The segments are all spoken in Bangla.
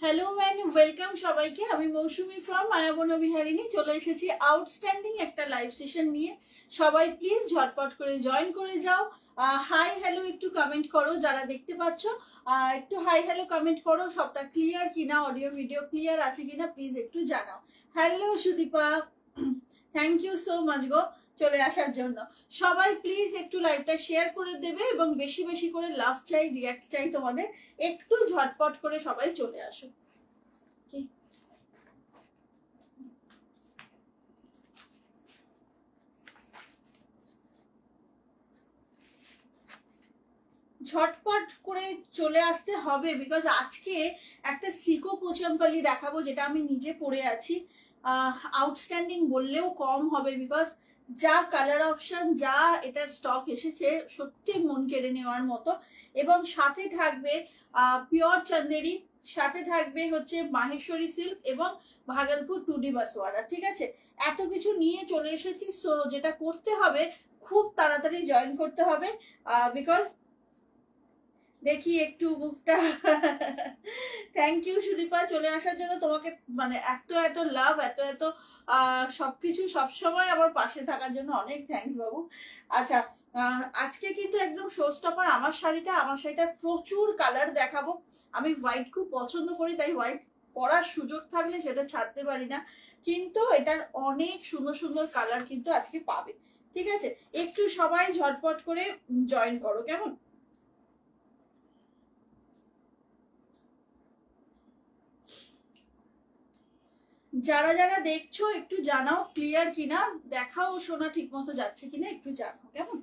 হ্যালো অ্যান্ড ওয়েলকাম সবাইকে। আমি মৌসুমি ফ্রম মায়াবনবিহারিণী চলে এসেছি আউটস্ট্যান্ডিং একটা লাইভ সেশন নিয়ে। সবাই প্লিজ ঝটপট করে জয়েন করে যাও। হাই হ্যালো একটু কমেন্ট করো যারা দেখতে পাচ্ছ, একটু হাই হ্যালো কমেন্ট করো। সবটা ক্লিয়ার কিনা, অডিও ভিডিও ক্লিয়ার আছে কিনা প্লিজ একটু জানাও। Hello Sudipa, thank you so much গো চলে আসার জন্য। সবাই প্লিজ একটু লাইভটা শেয়ার করে দেবে এবং বেশি বেশি করে লাভ চাই, রিয়াক্ট চাই তোমাদের। একটু ঝটপট করে সবাই চলে আসো। ঝটপট করে চলে আসতে হবে বিকজ আজকে একটা সিকো পোচাম্পালি দেখাবো যেটা আমি নিজে পরে আছি। আউটস্ট্যান্ডিং বললেও কম হবে বিকজ যা কালার অপশন, যা এটার স্টক এসেছে সত্যি মন কেড়ে নেওয়ার মতো। এবং সাথে থাকবে পিওর চন্দেরি, সাথে থাকবে হচ্ছে মাহেশ্বরী সিল্ক এবং ভাগলপুর 2D বাসওয়ারা। ঠিক আছে, এত কিছু নিয়ে চলে এসেছি। সো যেটা করতে হবে খুব তাড়াতাড়ি জয়েন করতে হবে বিকজ দেখি একটু বুকটা থ্যাংক ইউ সুদীপা চলে আসার জন্য। তোমাকে মানে এত এত লাভ, এত এত সবকিছু সবসময় আমার পাশে থাকার জন্য অনেক থ্যাংকস বাবু। আচ্ছা, আজকে কিন্তু একদম শো স্টপার আমার শাড়িটার প্রচুর কালার দেখাবো। আমি হোয়াইট খুব পছন্দ করি, তাই হোয়াইট পরার সুযোগ থাকলে সেটা ছাড়তে পারি না, কিন্তু এটার অনেক সুন্দর সুন্দর কালার কিন্তু আজকে পাবে। ঠিক আছে, একটু সবাই ঝটপট করে জয়েন করো কেমন। যারা যারা দেখছো একটু জানাও ক্লিয়ার কিনা, দেখাও শোনা ঠিক মতো যাচ্ছে কিনা একটু জানাও কেমন।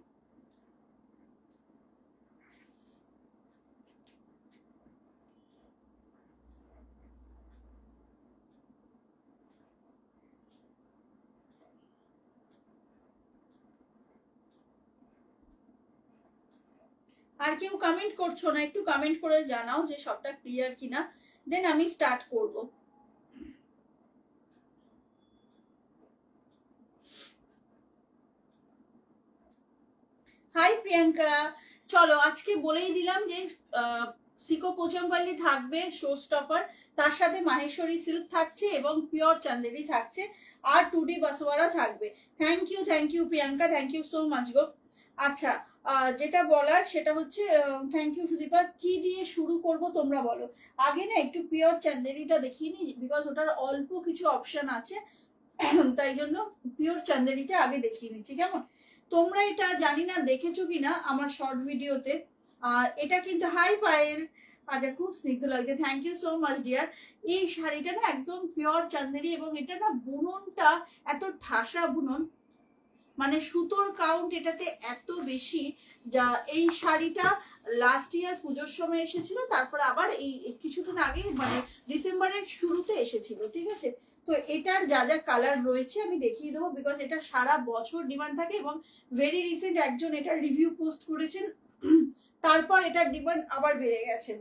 আর কেউ কমেন্ট করছো না, একটু কমেন্ট করে জানাও যে সবটা ক্লিয়ার কিনা, দেন আমি স্টার্ট করব। হাই প্রিয়াঙ্কা, চলো আজকে বলেই দিলাম যে সিকো পোচাম্পাল্লি থাকবে শো স্টপার, তার সাথে মাহেশ্বরী সিল্ক থাকছে এবং পিওর চান্দেরি থাকছে, আর 2D বাসওয়ারা থাকবে। Thank you Priyanka, thank you so much গো। আচ্ছা, যেটা বলার সেটা হচ্ছে থ্যাংক ইউ সুদীপা। কি দিয়ে শুরু করব তোমরা বলো। আগে না একটু পিওর চান্দেরিটা দেখিয়ে নি বিকজ ওটার অল্প কিছু অপশন আছে, তাই জন্য পিওর চান্দেরিটা আগে দেখিয়ে নিচ্ছি কেমন। তোমরা এটা জানি না দেখেছো কিনা আমার শর্ট ভিডিওতে, আর এটা কিন্তু হাই পায়েল, আচ্ছা খুব স্নিগ্ধ লাগছে, thank you so much dear. এই শাড়িটা না একদম পিওর চান্দেরি এবং এটা না বুননটা এত ঠাসা বুনন, মানে সুতোর কাউন্ট এটাতে এত বেশি। যা এই শাড়িটা লাস্ট ইয়ার পুজোর সময় এসেছিল, তারপরে আবার এই কিছুদিন আগে মানে ডিসেম্বরের শুরুতে এসেছিল। ঠিক আছে, তো এটার যা যা কালার রয়েছে আমি দেখিয়ে দেবো বিকজ এটা সারা বছর ডিমান্ড থাকে এবং ভেরি রিসেন্ট একজন এটার রিভিউ পোস্ট করেছেন, তারপর এটার ডিমান্ড আবার বেড়ে গেছে।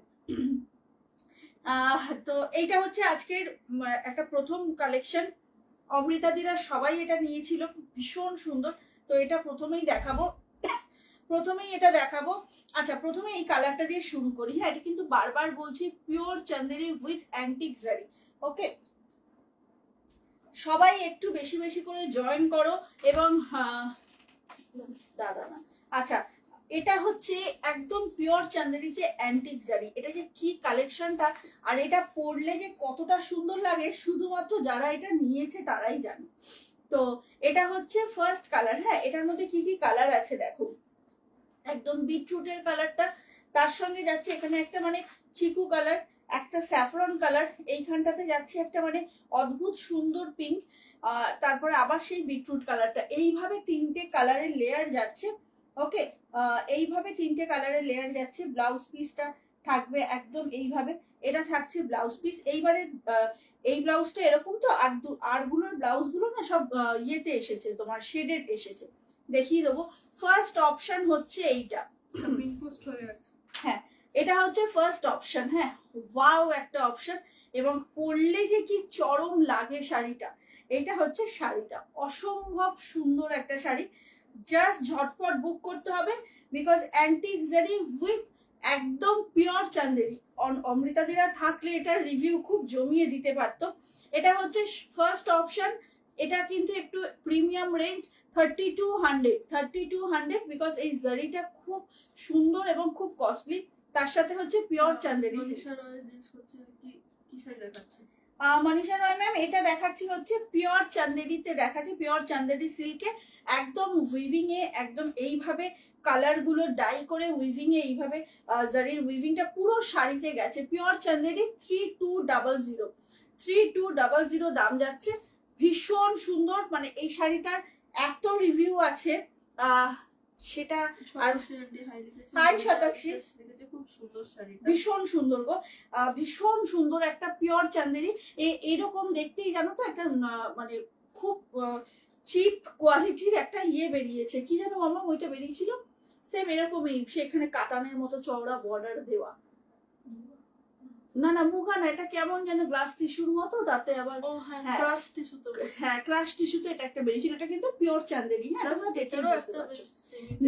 তো এইটা হচ্ছে আজকের একটা প্রথম কালেকশন। অমৃতাদিরা সবাই এটা নিয়েছিল, ভীষণ সুন্দর। তো এটা প্রথমেই এটা দেখাবো। আচ্ছা, প্রথমে এই কালারটা দিয়ে শুরু করি। হ্যাঁ, এটা কিন্তু বারবার বলছি পিওর চান্দেরি উইথ অ্যান্টিক জারি। ওকে, সবাই একটু বেশি বেশি করে জয়েন করো এবং দাদা না, আচ্ছা এটা হচ্ছে একদম পিওর চান্দেরিতে অ্যান্টিক জারি। এটা যে কি কালেকশনটা, আর এটা পরলে যে কতটা সুন্দর লাগে শুধুমাত্র যারা এটা নিয়েছে তারাই জানে। তো এটা হচ্ছে ফার্স্ট কালার। হ্যাঁ, এটার মধ্যে কি কি কালার আছে দেখো, একদম বিটরুটের কালারটা, তার সঙ্গে যাচ্ছে এখানে একটা মানে চিকু কালার, একটা স্যাফরন কালার, এইখানটাতে যাচ্ছে একটা মানে অদ্ভুত সুন্দর পিঙ্ক, তারপরে আবার সেই বিটরুট কালারটা, এইভাবে তিনটে কালারের লেয়ার যাচ্ছে। ওকে, এইভাবে তিনটে কালারের লেয়ার যাচ্ছে। ব্লাউজ পিসটা থাকবে একদম এইভাবে, এটা থাকছে ব্লাউজ পিস। এইবারে এই ব্লাউজটা এরকম, তো আর গুলোর ব্লাউজ গুলো না সব ইয়েতে এসেছে, তোমার শেডেড এসেছে, দেখিয়ে দেবো। ফার্স্ট অপশন হচ্ছে এইটা, হ্যাঁ এটা হচ্ছে ফার্স্ট অপশন। হ্যাঁ, ওয়াও একটা অপশন, এবং পরলে যে কি চরম লাগে শাড়িটা। এটা হচ্ছে শাড়িটা, অসম্ভব সুন্দর একটা শাড়ি। জাস্ট ঝটপট বুক করতে হবে বিকজ অ্যান্টিক জারি উইথ একদম পিওর চান্দেরি। অমৃতা দিরা থাকলে এটার রিভিউ খুব জমিয়ে দিতে পারতো। এটা হচ্ছে ফার্স্ট অপশন। এটা কিন্তু একটু প্রিমিয়াম রেঞ্জ, 3200 বিকজ এই জারিটা খুব সুন্দর এবং খুব কস্টলি। তার সাথে হচ্ছে পিওর চান্দেরি। মনীষা রয় ম্যাম এটা দেখাচ্ছি হচ্ছে পিওর চান্দেরিতে দেখাচ্ছি, পিওর চান্দেরি সিল্কে একদম উইভিং এ, একদম এইভাবে কালার গুলো ডাই করে উইভিং এ এইভাবে জারির উইভিংটা পুরো শাড়িতে গেছে। পিওর চান্দেরি 3200 দাম যাচ্ছে। ভীষণ সুন্দর, মানে এই শাড়িটার এত রিভিউ আছে সেটা আর হাই শতাক্ষী ভীষণ সুন্দর গো, ভীষণ সুন্দর একটা পিওর চান্দেরি। এরকম দেখতেই জানো তো একটা মানে খুব চিপ কোয়ালিটির একটা ইয়ে বেরিয়েছে, কি জানো মামা ওইটা বেরিয়েছিল সেম এরকমই, সেখানে কাতানের মতো চওড়া বর্ডার দেওয়া। না না মুগা না, এটা কেমন যেন গ্লাস টিস্যুর মতো, তাতে আবার ক্রাশ টিস্যু তো, হ্যাঁ ক্রাশ টিস্যুতে এটা একটা বেরিয়েছিল। এটা কিন্তু পিওর চান্দেরি। হ্যাঁ তোমরা দেখে বুঝতে পারছো।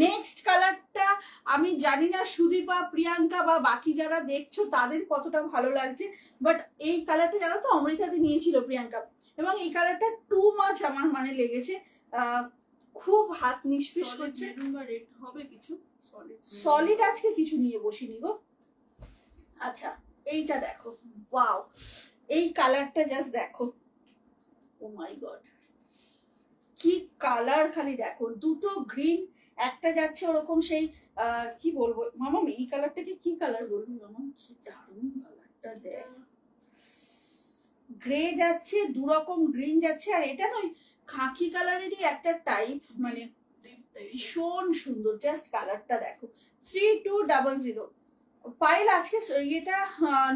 নেক্সট কালারটা আমি জানি না সুদীপা, প্রিয়াঙ্কা বা বাকি যারা দেখছো তাদের কতটা ভালো লাগছে, বাট এই কালারটা জানো তো অমৃতাদি নিয়েছিল প্রিয়াঙ্কা, এবং এই কালারটা টু মাচ আমার মানে লেগেছে। খুব হাত নিষ্পিস করছে। হবে কিছু সলিড আজকে কিছু নিয়ে বসিনি গো। আচ্ছা এইটা দেখো, ওয়াও এই কালারটা জাস্ট দেখো, ও মাই গড কি কালার, খালি দেখো দুটো গ্রিন, একটা যাচ্ছে ওরকম সেই কি বলবো মামাম, এই কালারটাকে কি কালার বলবো মামাম, কি দারুণ কালারটা দেখ, গ্রে যাচ্ছে, দুরকম গ্রিন যাচ্ছে, আর এটা নয় খাকি কালারেরই একটা টাইপ, মানে ভীষণ সুন্দর। জাস্ট কালারটা দেখো। 3200। পাইল আজকে এটা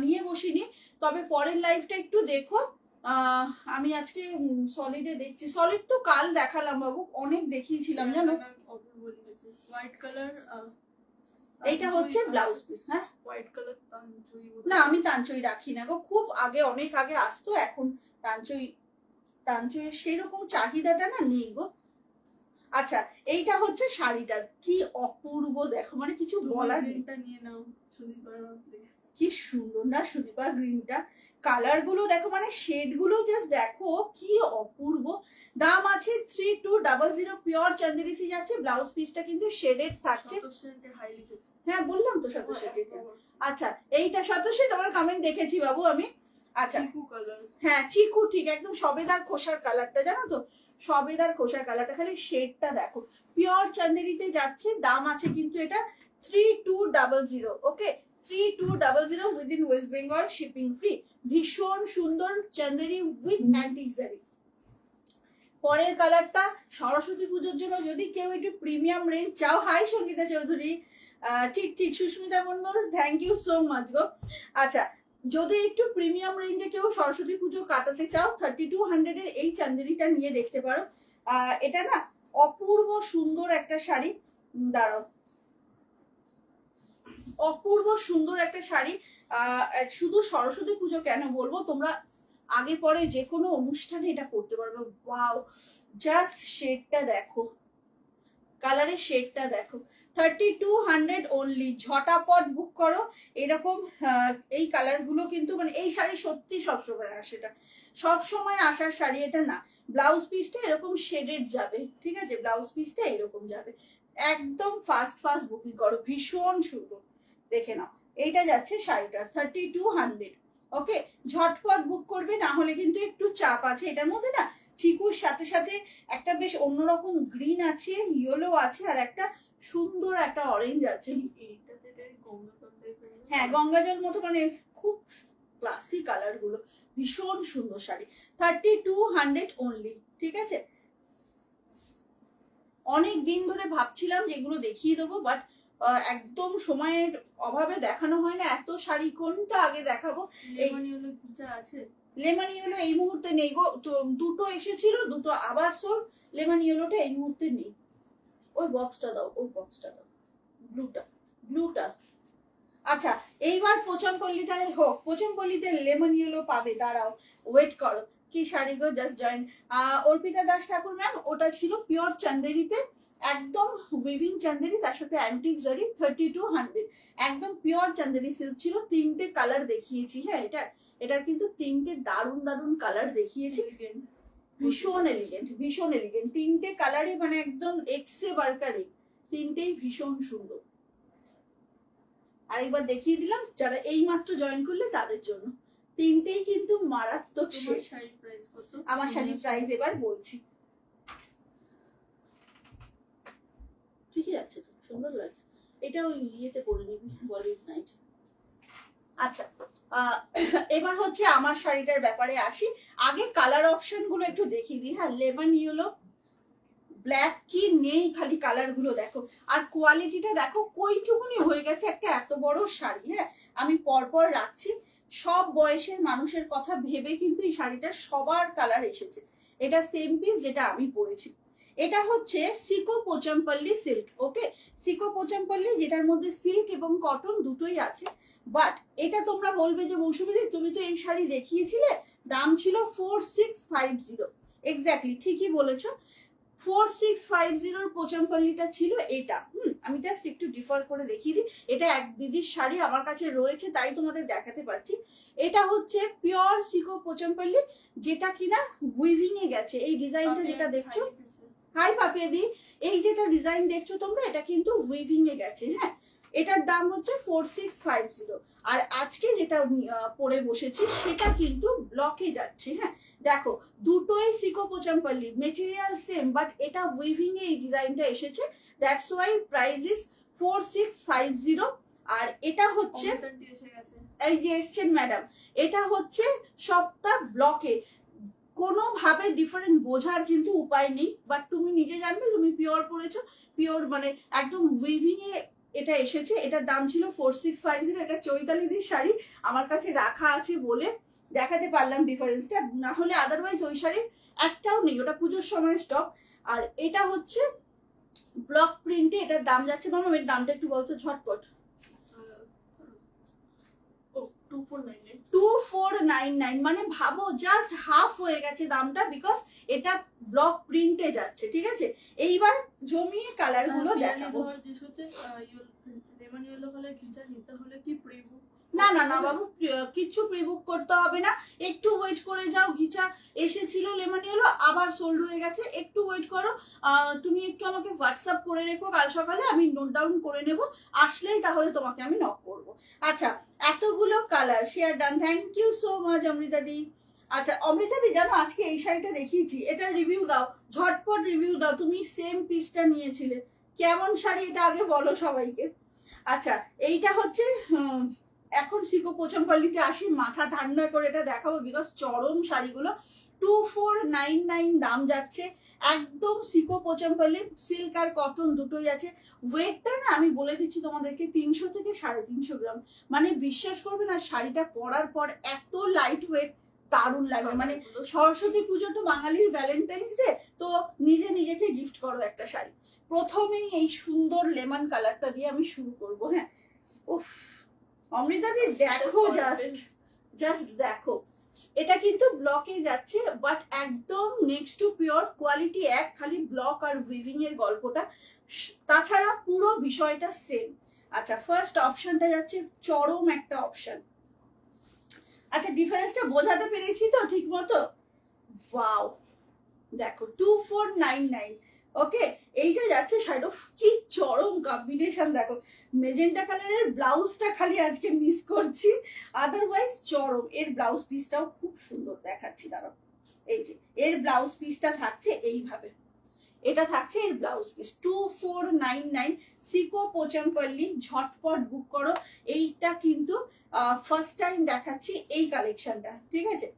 নিয়ে বসিনি, তবে পরের লাইভটা একটু দেখো। আমি আজকে সলিডে দেখছি, সলিড তো কাল দেখালাম বাবু, অনেক দেখিয়েছিলাম জানো। হোয়াইট কালার এইটা হচ্ছে ব্লাউজ পিস। হ্যাঁ হোয়াইট কালার না আমি তাঞ্চই রাখি না গো, খুব আগে অনেক আগে আসতো, এখন তাঞ্চই সেরকম চাহিদাটা না নেই গো। আচ্ছা এইটা হচ্ছে শাড়িটা কি অপূর্ব দেখো, মানে কিছু বলার নিয়ে নাও। কি সুন্দর না সুদীপা গ্রিনটা, কালার গুলো দেখো, মানে শেড গুলো জাস্ট দেখো কি অপূর্ব। দাম আছে 3200, পিওর চান্দেরিতে যাচ্ছে। ব্লাউজ পিসটা কিন্তু শেডেড থাকছে। হ্যাঁ বললাম তো শতশেড। আচ্ছা এইটা শতশেড, তোমার কমেন্ট দেখেছি বাবু আমি। আচ্ছা হ্যাঁ চিকু, ঠিক একদম সবেদার খোসার কালারটা, জানো তো সবেদার খোসার কালারটা, খালি শেডটা দেখো। পিওর চান্দেরিতে যাচ্ছে, দাম আছে কিন্তু এটা 3200। ওকে 3200 within West Bengal, shipping free. ভীষণ সুন্দর চান্দেরি উইথ অ্যান্টিক জারি। পরের কালারটা সরস্বতী পুজোর জন্য যদি কেউ একটু প্রিমিয়াম রেঞ্জ চাও, হাই সঙ্গীতা চৌধুরী, ঠিক ঠিক Susmita Mondal, thank you so much গো। আচ্ছা যদি একটু প্রিমিয়াম রেঞ্জে কেউ সরস্বতী পুজো কাটাতে চাও, 3200 এর এই চান্দেরিটা নিয়ে দেখতে পারো। এটা না অপূর্ব সুন্দর একটা শাড়ি, দাঁড়াও, অপূর্ব সুন্দর একটা শাড়ি। শুধু সরস্বতী পুজো কেন বলবো, তোমরা আগে পরে যে কোনো অনুষ্ঠানে এটা পড়তে পারবে। ওয়াও জাস্ট শেডটা দেখো, কালারের শেডটা দেখো। 3200 অনলি, ঝটাপট বুক করো। এরকম এই কালার গুলো কিন্তু মানে এই শাড়ি সত্যি সবসময় আসে, এটা সবসময় আসার শাড়ি এটা না। ব্লাউজ পিসটা এরকম শেডেড যাবে, ঠিক আছে, ব্লাউজ পিসটা এরকম যাবে। একদম ফাস্ট বুকিং করো, ভীষণ সুন্দর। দেখে নাও এইটা যাচ্ছে শাড়িটা 3200। ওকে ঝটপট বুক করবে, না হলে কিন্তু একটু চাপ আছে এটার মধ্যে না। চিকুর সাথে সাথে একটা বেশ অন্যরকম গ্রিন আছে, ইয়েলো আছে, আর একটা সুন্দর একটা অরেঞ্জ আছে। হ্যাঁ গঙ্গা জল মতো, মানে খুব ক্লাসি কালার গুলো, ভীষণ সুন্দর শাড়ি। 3200 অনলি, ঠিক আছে। অনেক দিন ধরে ভাবছিলাম যেগুলো দেখিয়ে দেবো, বাট একদম সময়ের অভাবে দেখানো হয় না। এত শাড়ি কোনটা আগে দেখাবো। লেমন ইয়েলো এই মুহূর্তে নেই গো, দুটো এসেছিল, দুটো আবার সোল। লেমন ইয়েলোটা এই মুহূর্তে নেই। ওই বক্সটা দাও, ওই বক্সটা দাও, ব্লুটা। আচ্ছা এইবার পোচমপল্লিটাই হোক, পোচমপল্লিতে লেমন ইয়েলো পাবে, দাঁড়াও ওয়েট করো। কি শাড়ি গো, জাস্ট জয়েন। অর্পিতা দাস ঠাকুর ম্যাম, ওটা ছিল পিওর চান্দেরিতে, একদম উইভিং চান্দেরি, তার সাথে অ্যান্টিক জারি, 3200, একদম পিওর চান্দেরি সিল্ক ছিল। 3টে কালার দেখিয়েছি, হ্যাঁ এটার কিন্তু 3টে দারুণ দারুণ কালার দেখিয়েছি, ভীষণ এলিগেন্ট, ভীষণ এলিগেন্ট। 3টে কালারই মানে একদম এক্সে বার্কারি, 3টেই ভীষণ সুন্দর। আরেকবার দেখিয়ে দিলাম যারা এই মাত্র জয়েন করলে তাদের জন্য, 3টেই কিন্তু মারাত্মক শেষ। আমার শাড়ির প্রাইস এবার বলছি, ঠিকই আছে তো, সুন্দর লাগছে। এটা ওই ইয়েতে পরে নিবি, বলিউড নাইট। আচ্ছা, এবার হচ্ছে আমার শাড়িটার ব্যাপারে আসি। আগে কালার অপশন গুলো একটু দেখিয়ে দিই। হ্যাঁ, লেমন ইয়েলো, ব্ল্যাক কি নেই, খালি কালার গুলো দেখো। আর কোয়ালিটিটা দেখো, কইটুকুনি হয়ে গেছে একটা এত বড় শাড়ি। হ্যাঁ, আমি পরপর রাখছি, সব বয়সের মানুষের কথা ভেবে কিন্তু এই শাড়িটা সবার কালার এসেছে। এটা সেম পিস যেটা আমি পরেছি। এটা হচ্ছে সিকো পোচামপল্লি সিল্ক। ওকে, সিকো পোচামপল্লি, যেটার মধ্যে সিল্ক এবং কটন দুটোই আছে। বাট এটা তোমরা বলবে যে মৌসুমী তুমি তো এই শাড়ি দেখিয়েছিলে, দাম ছিল 4650। এক্স্যাক্টলি ঠিকই বলেছো, 4650 পোচামপল্লিটা ছিল এটা। আমি জাস্ট একটু ডিফার করে দেখিয়ে দিই। এটা এক দিদির শাড়ি আমার কাছে রয়েছে, তাই তোমাদের দেখাতে পারছি। এটা হচ্ছে পিওর সিকো পোচামপল্লি, যেটা কিনা উইভিং এ গেছে। এই ডিজাইনটা যেটা দেখছো, হাই পাপিয়াদি, এই যেটা ডিজাইন দেখছো তোমরা, এটা কিন্তু উইভিং এ গেছে। হ্যাঁ, এটার দাম হচ্ছে 4650। আর আজকে যেটা পরে বসেছি সেটা কিন্তু ব্লকে যাচ্ছে। হ্যাঁ, দেখো দুটোই সিকো পোচামপল্লি, মেটেরিয়াল সেম, বাট এটা উইভিং এ এই ডিজাইনটা এসেছে, দ্যাটস ওয়াই প্রাইস ইজ 4650। আর এটা হচ্ছে, এই যে এসছেন ম্যাডাম, এটা হচ্ছে সবটা ব্লকে, কোনোভাবে ডিফারেন্ট বোঝার কিন্তু উপায় নেই। বাট তুমি নিজে জানবে, তুমি পিওর পড়েছো, পিওর মানে একদম উইভিং এ এটা এসেছে। এটার দাম ছিল 4650। এটা চৈতালিদির শাড়ি, আমার কাছে রাখা আছে বলে দেখাতে পারলাম ডিফারেন্সটা, না হলে আদারওয়াইজ ওই শাড়ির একটাও নেই, ওটা পুজোর সময় স্টক। আর এটা হচ্ছে ব্লক প্রিন্টে, এটার দাম যাচ্ছে, মামা এর দামটা একটু বলতো ঝটপট। 2499, মানে ভাবো জাস্ট হাফ হয়ে গেছে দামটা, বিকজ এটা ব্লক প্রিন্টে যাচ্ছে। ঠিক আছে, এইবার জমিয়ে কালার গুলো দেখাবো। না না না বাবু, কিছু প্রিবুক করতে হবে না, একটু ওয়েট করে যাও। ঘিচা এসেছিল লেমন ইয়েলো, আবার সোল্ড হয়ে গেছে, একটু ওয়েট করো। তুমি একটু আমাকে হোয়াটসঅ্যাপ করে রেখো, কাল সকালে আমি নোট ডাউন করে নেব, আসলেই তাহলে তোমাকে আমি নক করব। আচ্ছা, এতগুলো colour share done, thank you so much Amrita di. আচ্ছা অমৃতা দি, জানো আজকে এই শাড়িটা দেখিয়েছি, এটা রিভিউ দাও, ঝটপট রিভিউ দাও। তুমি সেম পিসটা নিয়েছিলে, কেমন শাড়ি এটা আগে বলো সবাইকে। আচ্ছা, এইটা হচ্ছে এখন সিকো পোচামপল্লিতে আসি, মাথা ঠান্ডা করে এটা দেখাবো, বিকজ চরম শাড়িগুলো 2499 দাম যাচ্ছে। একদম সিকো পোচামপল্লি, সিল্ক আর কটন দুটোই আছে। ওয়েটটা না আমি বলে দিচ্ছি তোমাদেরকে, 300 থেকে 350 গ্রাম। মানে বিশ্বাস করবে না, শাড়িটা পরার পর এত লাইট ওয়েট, দারুণ লাগবে। মানে সরস্বতী পুজো তো বাঙালির ভ্যালেন্টাইন্স ডে, তো নিজে নিজেকে গিফট করো একটা শাড়ি। প্রথমেই এই সুন্দর লেমন কালারটা দিয়ে আমি শুরু করব। হ্যাঁ, উফ অমৃতা দি দেখো, জাস্ট দেখো, এটা কিন্তু ব্লকে যাচ্ছে, বাট একদম নেক্সট টু পিওর, কোয়ালিটি এক, খালি ব্লক আর উইভিং এর গল্পটা, তাছাড়া পুরো বিষয়টা সেম। আচ্ছা, ফার্স্ট অপশনটা যাচ্ছে চরম একটা অপশন। আচ্ছা, ডিফারেন্সটা বোঝাতে পেরেছি তো ঠিক মতো? ওয়াও, দেখো 2499। ওকে, এইটা যাচ্ছে শাড়ি, কি চরম কম্বিনেশন দেখো। মেজেন্টা কালারের ব্লাউজটা খালি আজকে মিস করছি, আদারওয়াইজ চরম। এর ব্লাউজ পিসটাও খুব সুন্দর দেখাচ্ছি, দাঁড়াও। এই যে এর ব্লাউজ পিসটা থাকছে এইভাবে, এটা থাকছে এর ব্লাউজ পিস। 2499 সিকো পোচামপল্লি, ঝটপট বুক করো। এইটা কিন্তু ফার্স্ট টাইম দেখাচ্ছি এই কালেকশনটা। ঠিক আছে,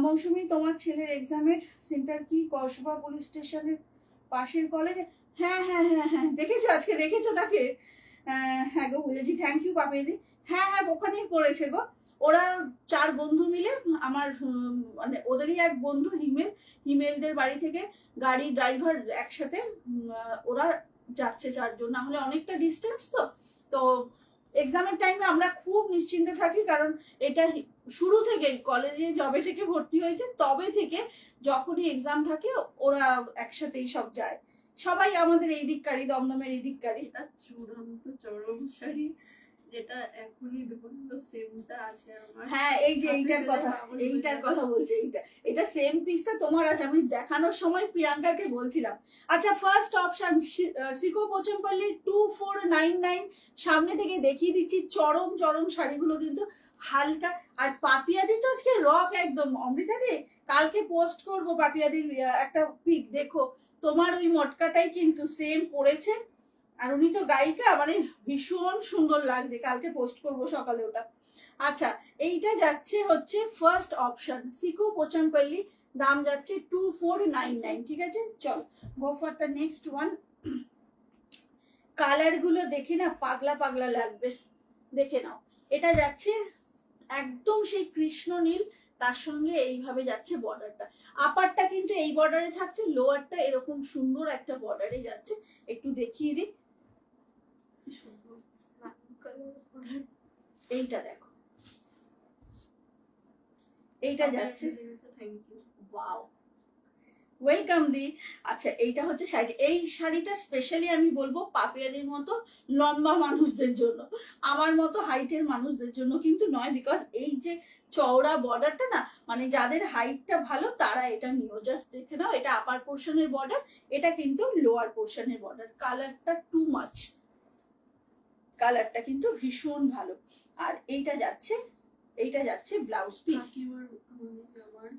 মৌসুমী তোমার ছেলের এক্সামের সেন্টার কি কসবা পুলিশ স্টেশনের পাশের কলেজে? হ্যাঁ হ্যাঁ হ্যাঁ হ্যাঁ, দেখেছো আজকে, দেখেছো তাকে? হ্যাঁ গো, বুঝেছি, থ্যাংক ইউ পাপিদি। হ্যাঁ হ্যাঁ, ওখানেই পড়েছে গো। ওরা 4 বন্ধু মিলে, আমার মানে ওদেরই এক বন্ধু হিমেলদের বাড়ি থেকে গাড়ি ড্রাইভার একসাথে, ওরা যাচ্ছে 4 জন, না হলে অনেকটা ডিস্টেন্স তো। তো এক্সামের টাইমে আমরা খুব নিশ্চিন্তে থাকি, কারণ এটা শুরু থেকেই কলেজে যবে থেকে ভর্তি হয়েছে তবে থেকে যখনই এক্সাম থাকে ওরা একসাথেই সব যায়। সবাই আমাদের এই দিককারই, দমদমের এই দিককারই। এটা চূড়ান্ত চরম শাড়ি, যেটা এখনই দুপুর সেমটা আছে আমার। হ্যাঁ এই যে এইটার কথা বলছি, এটা সেম পিসটা তোমার আছে, আমি দেখানোর সময় প্রিয়াঙ্কাকে বলছিলাম। আচ্ছা ফার্স্ট অপশন সিকো পোচমপল্লি 2499, সামনে থেকে দেখিয়ে দিচ্ছি। চরম চরম শাড়িগুলো কিন্তু হালকা, আর পাপিয়াদি তো আজকে রক একদম। অমৃতাদি কালকে পোস্ট করবো পাপিয়াদির একটা পিক, দেখো তোমার ওই মটকাটাই কিন্তু সেম পড়েছে, আর উনি তো গায়িকা, মানে ভীষণ সুন্দর লাগছে। কালকে পোস্ট করবো সকালে ওটা। আচ্ছা এইটা যাচ্ছে হচ্ছে ফার্স্ট অপশন সিকো পোচমপল্লি, দাম যাচ্ছে 2499। ঠিক আছে, চল go for the next one. Colour গুলো দেখে না পাগলা পাগলা লাগবে, দেখে নাও। এটা যাচ্ছে একদম সেই কৃষ্ণ নীল, তার সঙ্গে এইভাবে যাচ্ছে বর্ডারটা। আপারটা কিন্তু এই বর্ডারে থাকছে, লোয়ারটা এরকম সুন্দর একটা বর্ডারে যাচ্ছে। একটু দেখিয়ে দিই, এইটা দেখো, এইটা যাচ্ছে। ওয়াও, ওয়েলকাম দি। আচ্ছা এইটা হচ্ছে শাড়ি, এই শাড়িটা স্পেশালি আমি বলবো পাপিয়াদের মতো লম্বা মানুষদের জন্য, আমার মতো হাইটের মানুষদের জন্য কিন্তু নয়। বিকজ এই যে চওড়া বর্ডারটা না, মানে যাদের হাইটটা ভালো তারা এটা নিও। জাস্ট দেখে নাও, এটা আপার পোর্শনের বর্ডার, এটা কিন্তু লোয়ার পোর্শনের বর্ডার। কালারটা টু মাচ, কালারটা কিন্তু ভীষণ ভালো। আর এইটা যাচ্ছে ব্লাউজ পিস। আমার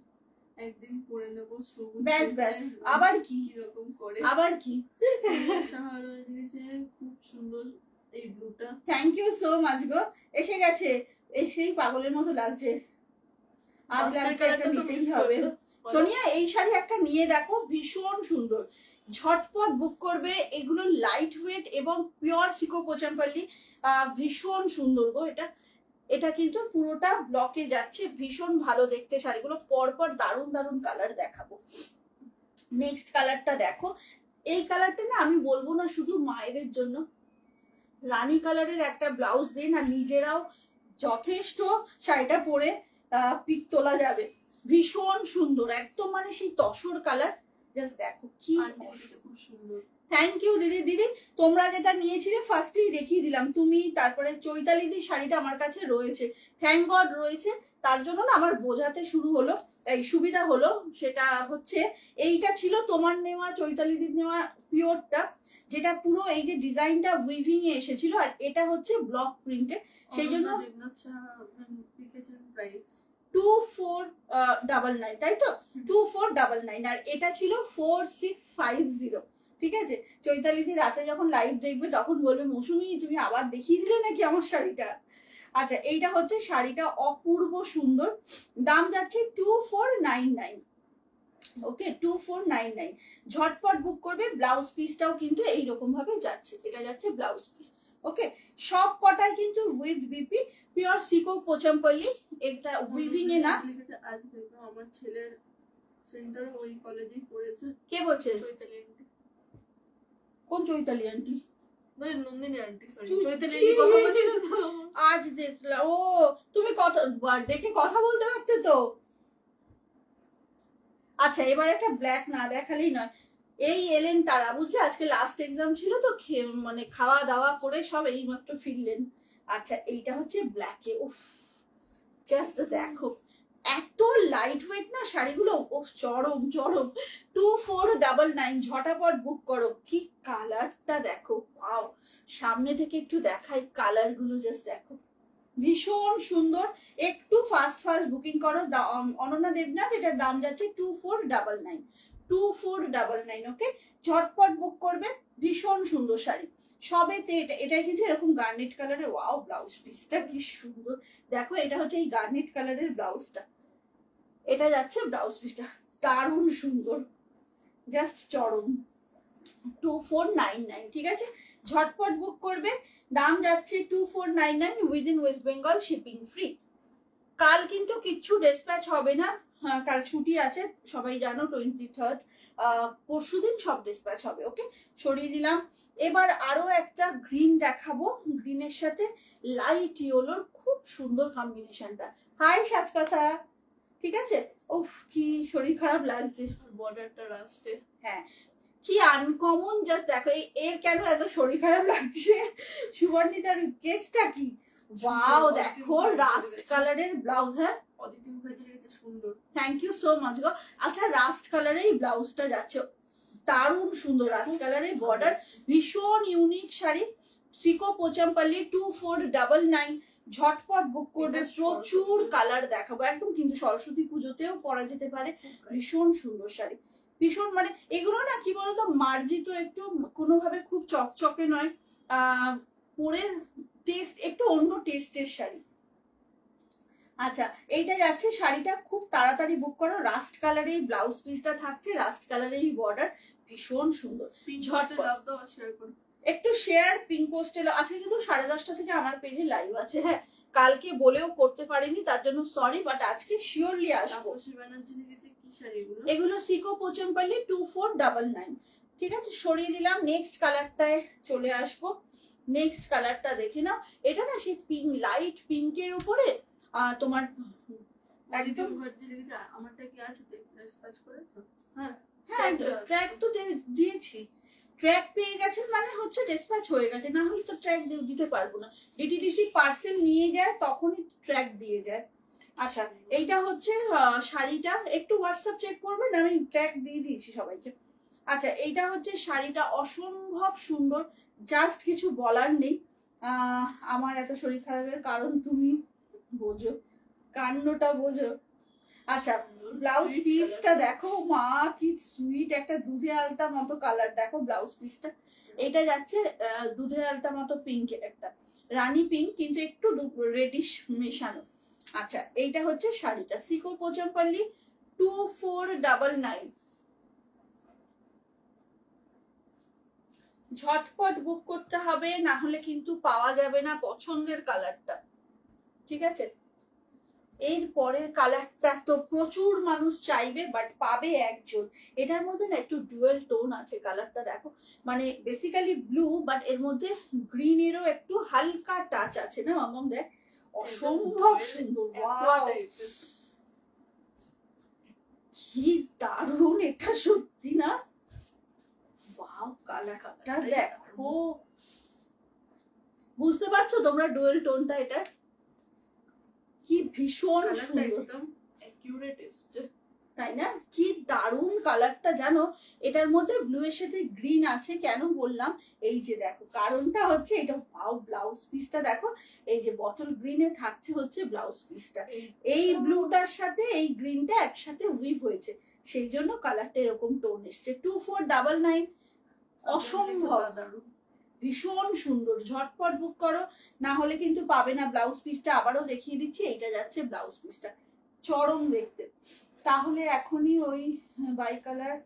একদিন পরে নেবো, ব্যাস ব্যাস, আবার কি এরকম করে, আবার কি। খুব সুন্দর এই ব্লুটা। থ্যাংক ইউ সো মাচ গো, এসে গেছে, এসেই পাগলের মতো লাগছে। আজ লাগছে একটা নিতেই হবে। সোনিয়া এই শাড়ি একটা নিয়ে দেখো, ভীষণ সুন্দর, ঝটপট বুক করবে। এগুলো লাইট ওয়েট এবং পিওর সিকো পোচমপল্লি, ভীষণ সুন্দর গো। এটা কিন্তু পুরোটা ব্লকে যাচ্ছে, ভীষণ ভালো দেখতে শাড়িগুলো। পরপর দারুণ দারুণ কালার দেখাবো। নেক্সট কালারটা দেখো, এই কালারটা না আমি বলবো না শুধু মায়েদের জন্য, রানী কালারের একটা ব্লাউজ দিন আর নিজেরাও যথেষ্ট শাড়িটা পরে পিক তোলা যাবে। ভীষণ সুন্দর একদম, মানে সেই তসর কালার। জাস্ট দেখো কি সুন্দর। থ্যাংক ইউ দিদি। দিদি তোমরা যেটা নিয়েছিলে ফার্স্টেই দেখিয়ে দিলাম, তুমি তারপরে চৈতালিদির শাড়িটা আমার কাছে রয়েছে, থ্যাংক গড রয়েছে। তার জন্য না আমার বোঝাতে শুরু হলো, এই সুবিধা হলো। সেটা হচ্ছে এইটা ছিল তোমার নেওয়া, চৈতালিদির নেওয়া পিওরটা, যেটা পুরো এই যে ডিজাইনটা উইভিং এ এসেছিল, আর এটা হচ্ছে ব্লক প্রিন্টে। সেই জন্য 2499, তাই তো 2499, আর এটা ছিল 4650। ঠিক আছে, চৈতালিদি রাতে যখন লাইভ দেখবে তখন বলবে মৌসুমী তুমি আবার দেখিয়ে দিলে নাকি আমার শাড়িটা। আচ্ছা এইটা হচ্ছে শাড়িটা অপূর্ব সুন্দর, দাম যাচ্ছে 2499। ওকে 2499, ঝটপট বুক করবে। ব্লাউজ পিসটাও কিন্তু এইরকম ভাবে যাচ্ছে, এটা যাচ্ছে ব্লাউজ পিস। ওকে, সব কটাই কিন্তু উইথ বিপি, পিওর সিকো পোচমপল্লি। এটা উইভিং এ না। আজ দেখো আমার ছেলের সেন্টার ওই কলেজেই পড়েছে। কে বলছে? চৈতালি আন্টি। কোন Chaitali aunty? Nandini aunty, sorry Chaitali aunty কথা বলছিল তো। আজ দেখলাম, ও তুমি কথা দেখে কথা বলতে পারতে তো। আচ্ছা এবার একটা ব্ল্যাক না দেখালেই নয়। এই এলেন তারা, বুঝলে আজকে লাস্ট এক্সাম ছিল তো, মানে খাওয়া দাওয়া করে সব এইমাত্র ফিরলেন। আচ্ছা এইটা হচ্ছে ব্ল্যাকে, উফ জাস্ট দেখো এত লাইট ওয়েট না শাড়িগুলো, উফ চরম চরম। 2499, ঝটাপট বুক করো। কি কালারটা দেখো, ওয়াও। সামনে থেকে একটু দেখাই কালার গুলো, জাস্ট দেখো ভীষণ সুন্দর। একটু ফাস্ট বুকিং করো। অনন্যা দেবনাথ, এটার দাম যাচ্ছে 2499, 2499। ওকে, ঝটপট বুক করবে। ভীষণ সুন্দর শাড়ি সবেতে। এটা কিন্তু এরকম গার্নেট কালারের, ওয়াও ব্লাউজ পিসটা কি সুন্দর দেখো। এটা হচ্ছে এই গার্নেট কালারের ব্লাউজটা, এটা যাচ্ছে ব্লাউজ পিসটা, দারুণ সুন্দর, জাস্ট চরম। 2499, ঠিক আছে, ঝটপট বুক করবে। দাম যাচ্ছে 2499 within West Bengal, shipping free. কাল কিন্তু কিচ্ছু ডিসপ্যাচ হবে না, হ্যাঁ কাল ছুটি আছে সবাই জানো, 23rd। পরশুদিন সব ডিসপ্যাচ হবে। ওকে, সরিয়ে দিলাম। এবার আরো একটা গ্রিন দেখাবো, গ্রিনের সাথে লাইট ইয়েলোর খুব সুন্দর কম্বিনেশনটা। হাই সাজকথা, ঠিক আছে। উফ কি শরীর খারাপ লাগছে, বর্ডারটা লাস্টে। হ্যাঁ কি আনকমন, জাস্ট দেখো এর কেন এত শরীর খারাপ লাগছে। সুবর্ণিতার কেসটা কি, ওয়াও দেখো রাস্ট কালারের ব্লাউজ। হ্যাঁ অদিতি মুখার্জি সুন্দর, থ্যাংক ইউ সো মাচ গো। আচ্ছা রাস্ট কালারের ব্লাউজটা যাচ্ছে, দারুণ সুন্দর রাস্ট কালারের বর্ডার, ভীষণ ইউনিক শাড়ি। সিকো পোচামপাল্লি 2499, ঝটপট বুক করবে, প্রচুর কালার দেখাবো একদম, কিন্তু সরস্বতী পুজোতেও পরা যেতে পারে, ভীষণ সুন্দর শাড়ি, ভীষণ মানে এগুলো না কি বলতো মার্জিত একটু, কোনোভাবে খুব চকচকে নয়, পরে টেস্ট একটু অন্য টেস্টের শাড়ি। আচ্ছা এইটা যাচ্ছে শাড়িটা, খুব তাড়াতাড়ি বুক করো, রাস্ট কালারের ব্লাউজ পিসটা থাকছে, রাস্ট কালারের বর্ডার, ভীষণ সুন্দর, একটু শেয়ার পিঙ্ক পোস্টে। আজকে কিন্তু 10:30 থেকে আমার পেজে লাইভ আছে, হ্যাঁ কালকে বলেও করতে পারিনি তার জন্য সরি, বাট আজকে শিওরলি আসবো। এগুলো সিকো পোচামপাল্লি 2499, ঠিক আছে সরিয়ে দিলাম। নেক্সট কালারটায় চলে আসবো, নেক্সট কালারটা দেখে নাও, এটা না সেই পিঙ্ক, লাইট পিঙ্কের উপরে তোমার একদম, আমারটা কি আছে ডিসপ্যাচ করে? হ্যাঁ হ্যাঁ ট্র্যাক তো দিয়েছি, ট্র্যাক পেয়ে গেছেন মানে হচ্ছে ডিসপ্যাচ হয়ে গেছে, না হলে তো ট্র্যাক দিতে পারবো না, ডিটিডিসি পার্সেল নিয়ে যায় তখনই ট্র্যাক দিয়ে যায়। আচ্ছা এইটা হচ্ছে শাড়িটা, একটু হোয়াটসঅ্যাপ চেক করবেন, আমি ট্র্যাক দিয়ে দিয়েছি সবাইকে। আচ্ছা এইটা হচ্ছে শাড়িটা, অসম্ভব সুন্দর, জাস্ট কিছু বলার নেই। আমার এত শরীর খারাপের কারণ তুমি বোঝো, কান্নটা বোঝো। আচ্ছা ব্লাউজ পিসটা দেখো, মা কি সুইট, একটা দুধে আলতা মতো কালার, দেখো ব্লাউজ পিসটা, এটা যাচ্ছে দুধে আলতা মতো পিঙ্ক, একটা রানী পিঙ্ক কিন্তু একটু রেডিশ মেশানো। আচ্ছা এইটা হচ্ছে শাড়িটা, সিকো পোচামপাল্লি 2499, ঝটপট বুক করতে হবে, না হলে কিন্তু পাওয়া যাবে না পছন্দের কালারটা, ঠিক আছে। এর পরের কালারটা তো প্রচুর মানুষ চাইবে বাট পাবে একজন, এটার মধ্যে না একটু ডুয়েল টোন আছে, কালারটা দেখো মানে বেসিক্যালি ব্লু বাট এর মধ্যে গ্রিনেরও একটু হালকা টাচ আছে না মামম, দেখ অসম্ভব সুন্দর, ওয়াও কি দারুণ এটা সত্যি না, ওয়াও কালারটা দেখো, বুঝতে পারছো তোমরা ডুয়েল টোনটা, এটা কি ভীষণ সুন্দর, তাই না, কি দারুণ কালারটা জানো। এটার মধ্যে ব্লু এর সাথে গ্রিন আছে, কেন বললাম এই যে দেখো, কারণটা হচ্ছে এটা, ওয়াও ব্লাউজ পিসটা দেখো, এই যে বটল গ্রিনে থাকছে হচ্ছে ব্লাউজ পিসটা, এই ব্লুটার সাথে এই গ্রিনটা একসাথে উইভ হয়েছে, সেই জন্য কালারটা এরকম টোন এসছে। 2499, অসম্ভব ভীষণ সুন্দর, ঝটপট বুক করো, না হলে কিন্তু পাবে না। ব্লাউজ পিসটা আবারও দেখিয়ে দিচ্ছি, এইটা যাচ্ছে ব্লাউজ পিসটা, চরম দেখতে। তাহলে এখনই ওই বাই কালার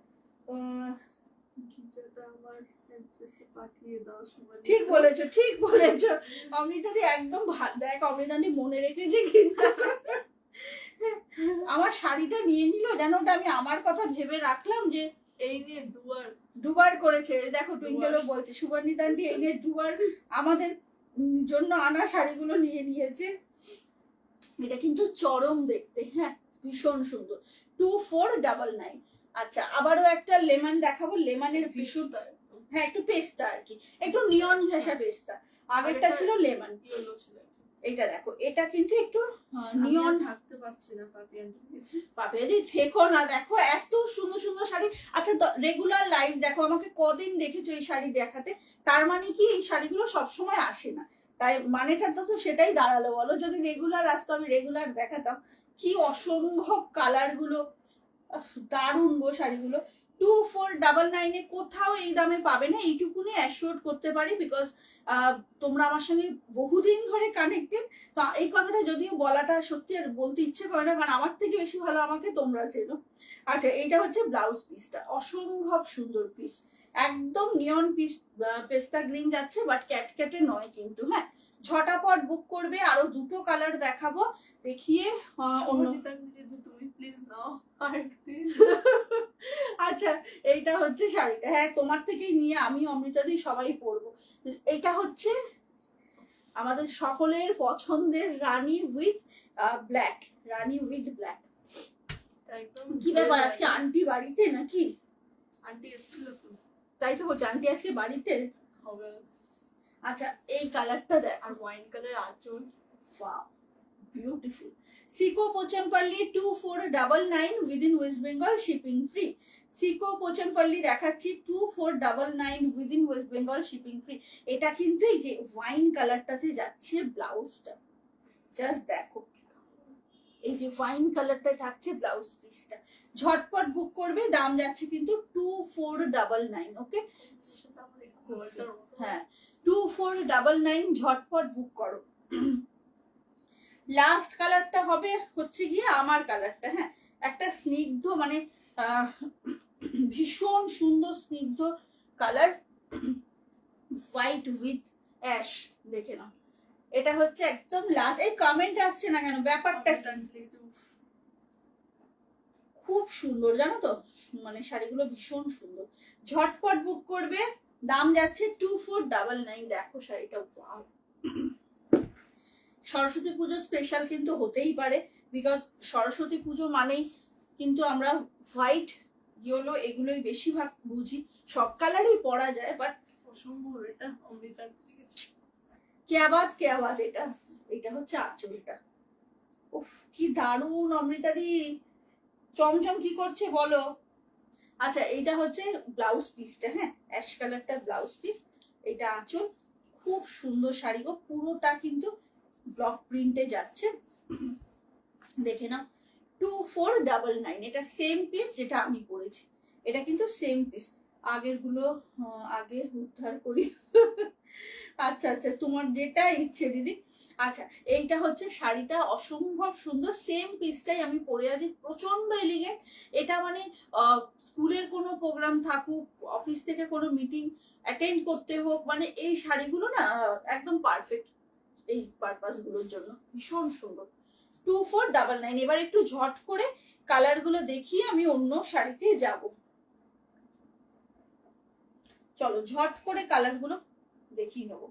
ঠিক বলেছো, ঠিক বলেছো অমৃতাদি, একদম দেখ অমৃতাদি মনে রেখেছে কিন্তু আমার শাড়িটা নিয়ে নিল যেন, ওটা আমি আমার কথা ভেবে রাখলাম যে এই নিয়ে দুবার করেছে, দেখো টুইঙ্কেলও বলছে সুবর্ণিতান্টি এই নিয়ে দুবার আমাদের জন্য আনা শাড়িগুলো নিয়ে নিয়েছে, এটা কিন্তু চরম দেখতে, হ্যাঁ ভীষণ সুন্দর, 2499। আচ্ছা আবারও একটা লেমন দেখাবো, লেমনের ভীষণ, হ্যাঁ একটু পেস্তা আর কি, একটু নিয়ন ঘেঁষা পেস্তা, আগেরটা ছিল লেমন, এইটা দেখো এটা কিন্তু একটু নিয়ন, থাকতে পারছি না পাপিয়াদি থেকো না, দেখো এত সুন্দর সুন্দর শাড়ি। আচ্ছা রেগুলার লাইভ দেখো, আমাকে কদিন দেখেছো এই শাড়ি দেখাতে, তার মানে কি এই শাড়িগুলো সবসময় আসে না, তাই মানেটা তো সেটাই দাঁড়ালো বলো, যদি রেগুলার আসতো আমি রেগুলার দেখাতাম। কি অসম্ভব কালার গুলো, দারুণ গো শাড়িগুলো। 2499 কোথাও এই দামে পাবে না, এইটুকুনি অ্যাসিওর করতে পারি, বিকজ তোমরা আমার সঙ্গে বহুদিন ধরে কানেক্টেড, তো এই কথাটা যদিও বলাটা সত্যি আর বলতে ইচ্ছে করে না, কারণ আমার থেকে বেশি ভালো আমাকে তোমরা চেনো। আচ্ছা এইটা হচ্ছে ব্লাউজ পিসটা, অসম্ভব সুন্দর পিস, একদম নিয়ন পিস, পেস্তা গ্রিন যাচ্ছে বাট ক্যাটক্যাটে নয় কিন্তু, হ্যাঁ ঝটাপট বুক করবে, আরো দুটো কালার দেখাবো, দেখিয়ে অন্য তুমি প্লিজ নাও। আচ্ছা এইটা হচ্ছে শাড়িটা, হ্যাঁ তোমার থেকেই নিয়ে আমি অমৃতাদি সবাই পরবো। এটা হচ্ছে আমাদের সকলের পছন্দের Rani with black, Rani with black. কি ব্যাপার আজকে আন্টি বাড়িতে নাকি? আন্টি এসেছিল তো, তাই তো বলছি আন্টি আজকে বাড়িতে হবে। আচ্ছা এই কালারটা দেখ, আর ওয়াইন কালার আঁচল, বিউটিফুল। সিকো Pochampally 2499 within West Bengal shipping free. সিকো পোচামপল্লি দেখাচ্ছি 2499 within West Bengal shipping free. এটা কিন্তু এই যে ওয়াইন কালারটাতে যাচ্ছে ব্লাউজটা, জাস্ট দেখো এই যে ওয়াইন কালারটায় থাকছে ব্লাউজ পিসটা। ঝটপট বুক করবে, দাম যাচ্ছে কিন্তু 2499। ওকে হ্যাঁ 2499, ঝটপট বুক করো। লাস্ট কালারটা হবে হচ্ছে গিয়ে আমার কালারটা, হ্যাঁ একটা স্নিগ্ধ মানে ভীষণ সুন্দর স্নিগ্ধ কালার, হোয়াইট উইথ অ্যাশ। দেখে নাও এটা হচ্ছে একদম লাস্ট। এই কমেন্ট আসছে না কেন, ব্যাপারটা খুব সুন্দর জানো তো, মানে শাড়িগুলো ভীষণ সুন্দর। ঝটপট বুক করবে, দাম যাচ্ছে 2499। দেখো শাড়িটা, ওয়াও। সরস্বতী পুজো স্পেশাল কিন্তু হতেই পারে, বিকজ সরস্বতী পুজো মানেই কিন্তু আমরা হোয়াইট ইয়েলো এগুলোই বেশিরভাগ বুঝি। সব কালারই পরা যায়, বাট অসম্ভব। এটা অমৃতার কেয়াবাদ এটা, এটা হচ্ছে আঁচলটা। উফ কি দারুণ অমৃতা দি, চমচম কি করছে বলো। আচ্ছা এইটা হচ্ছে ব্লাউজ পিসটা, হ্যাঁ অ্যাশ কালারটা ব্লাউজ পিস, এটা আঁচল। খুব সুন্দর শাড়ি গো, পুরোটা কিন্তু ব্লক প্রিন্টে যাচ্ছে। দেখে নাও 2499। এটা সেম পিস যেটা আমি পরেছি, এটা কিন্তু সেম পিস। আগের গুলো আগে উদ্ধার করি। আচ্ছা আচ্ছা তোমার যেটা ইচ্ছে দিদি। আচ্ছা এইটা হচ্ছে শাড়িটা অসম্ভব সুন্দর, সেম পিসটাই আমি পরে আছি, প্রচন্ড এলিগেন্ট। এটা মানে স্কুলের কোনো প্রোগ্রাম থাকুক, অফিস থেকে কোনো মিটিং অ্যাটেন্ড করতে হোক, মানে এই শাড়িগুলো না একদম পারফেক্ট এই পারপাস গুলোর জন্য, ভীষণ সুন্দর। 2499। এবার একটু ঝট করে কালার গুলো দেখিয়ে আমি অন্য শাড়িতে যাব। চলো ঝট করে কালার গুলো দেখিয়ে নেবো।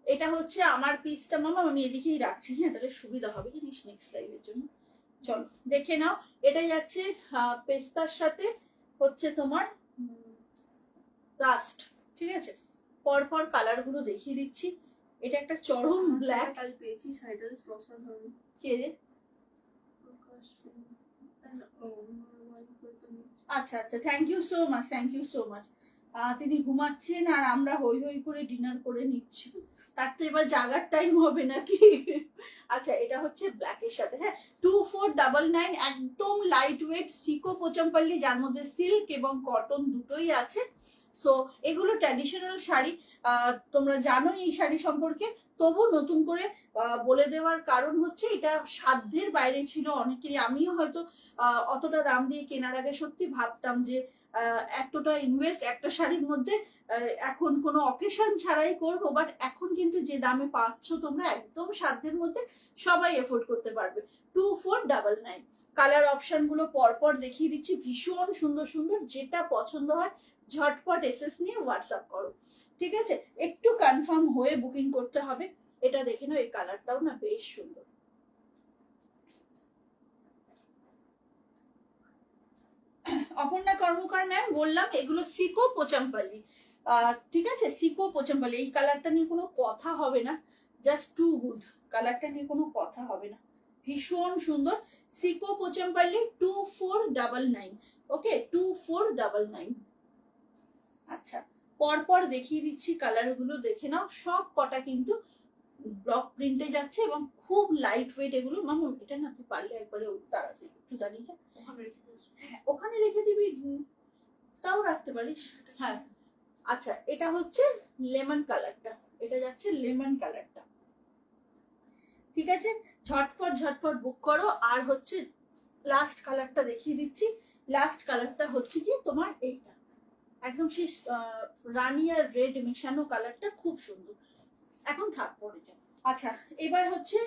এটা হচ্ছে আমার পিসটা মামা, আমি এদিকেই রাখছি, হ্যাঁ তাহলে সুবিধা হবে জিনিস নেক্সট লাইভের জন্য। চলো দেখে নাও, এটা যাচ্ছে পেস্তার সাথে হচ্ছে তোমার রাস্ট, ঠিক আছে। পরপর কালার গুলো দেখিয়ে দিচ্ছি। এটা একটা চরম ব্ল্যাক। কাল পেয়েছি শাড়িটা অসাধারণ। কে রে? আচ্ছা আচ্ছা, thank you so much, thank you so much. তিনি ঘুমাচ্ছেন আর আমরা হই হই করে ডিনার করে নিচ্ছি, তার তো এবার জাগার টাইম হবে নাকি। আচ্ছা এটা হচ্ছে ব্ল্যাকের সাথে, হ্যাঁ 2499। একদম লাইট ওয়েট সিকো পোচামপল্লি, যার মধ্যে সিল্ক এবং কটন দুটোই আছে। সো এগুলো ট্র্যাডিশনাল শাড়ি, তোমরা জানো এই শাড়ি সম্পর্কে, তবু নতুন করে বলে দেওয়ার কারণ হচ্ছে এটা সাধ্যের বাইরে ছিল অনেকেরই। আমিও হয়তো অতটা দাম দিয়ে কেনার আগে সত্যি ভাবতাম যে এতটা ইনভেস্ট একটা শাড়ির মধ্যে এখন কোনো অকেশন ছাড়াই করব, বাট এখন কিন্তু যে দামে পাচ্ছ তোমরা একদম সাধ্যের মধ্যে, সবাই এফোর্ড করতে পারবে। 2499। কালার অপশন গুলো পরপর দেখিয়ে দিচ্ছি, ভীষণ সুন্দর সুন্দর। যেটা পছন্দ হয় ঝটপট এসএস নিয়ে হোয়াটসঅ্যাপ করো, ঠিক আছে। একটু কনফার্ম হয়ে বুকিং করতে হবে। এটা দেখে নাও, এই কালারটাও না বেশ সুন্দর। অপর্ণা কর্মকার ম্যাম বললাম এগুলো সিকো পোচামপল্লি, ঠিক আছে সিকো পোচামপল্লি। এই কালারটা নিয়ে কোনো কথা হবে না, জাস্ট টু গুড। কালারটা নিয়ে কোনো কথা হবে না, ভীষণ সুন্দর। সিকো পোচামপল্লি 2499। ওকে 2499। আচ্ছা পরপর দেখিয়ে দিচ্ছি কালার গুলো, দেখে নাও। সব কটা কিন্তু ব্লক প্রিন্টে যাচ্ছে এবং খুব লাইট ওয়েট এগুলো। মামু এটা না তুই পারলে একবারে তাড়াতাড়ি একটু দাঁড়িয়ে ওখানে রেখে দিবি, তাও রাখতে পারিস, হ্যাঁ। আচ্ছা এটা হচ্ছে লেমন কালারটা, এটা যাচ্ছে লেমন কালারটা, ঠিক আছে। ঝটপট ঝটপট বুক করো। আর হচ্ছে লাস্ট কালারটা দেখিয়ে দিচ্ছি। লাস্ট কালারটা হচ্ছে কি তোমার এইটা, একদম সেই রানি আর রেড মেশানো কালারটা, খুব সুন্দর। এখন থাক পরে যাও। আচ্ছা এবার হচ্ছে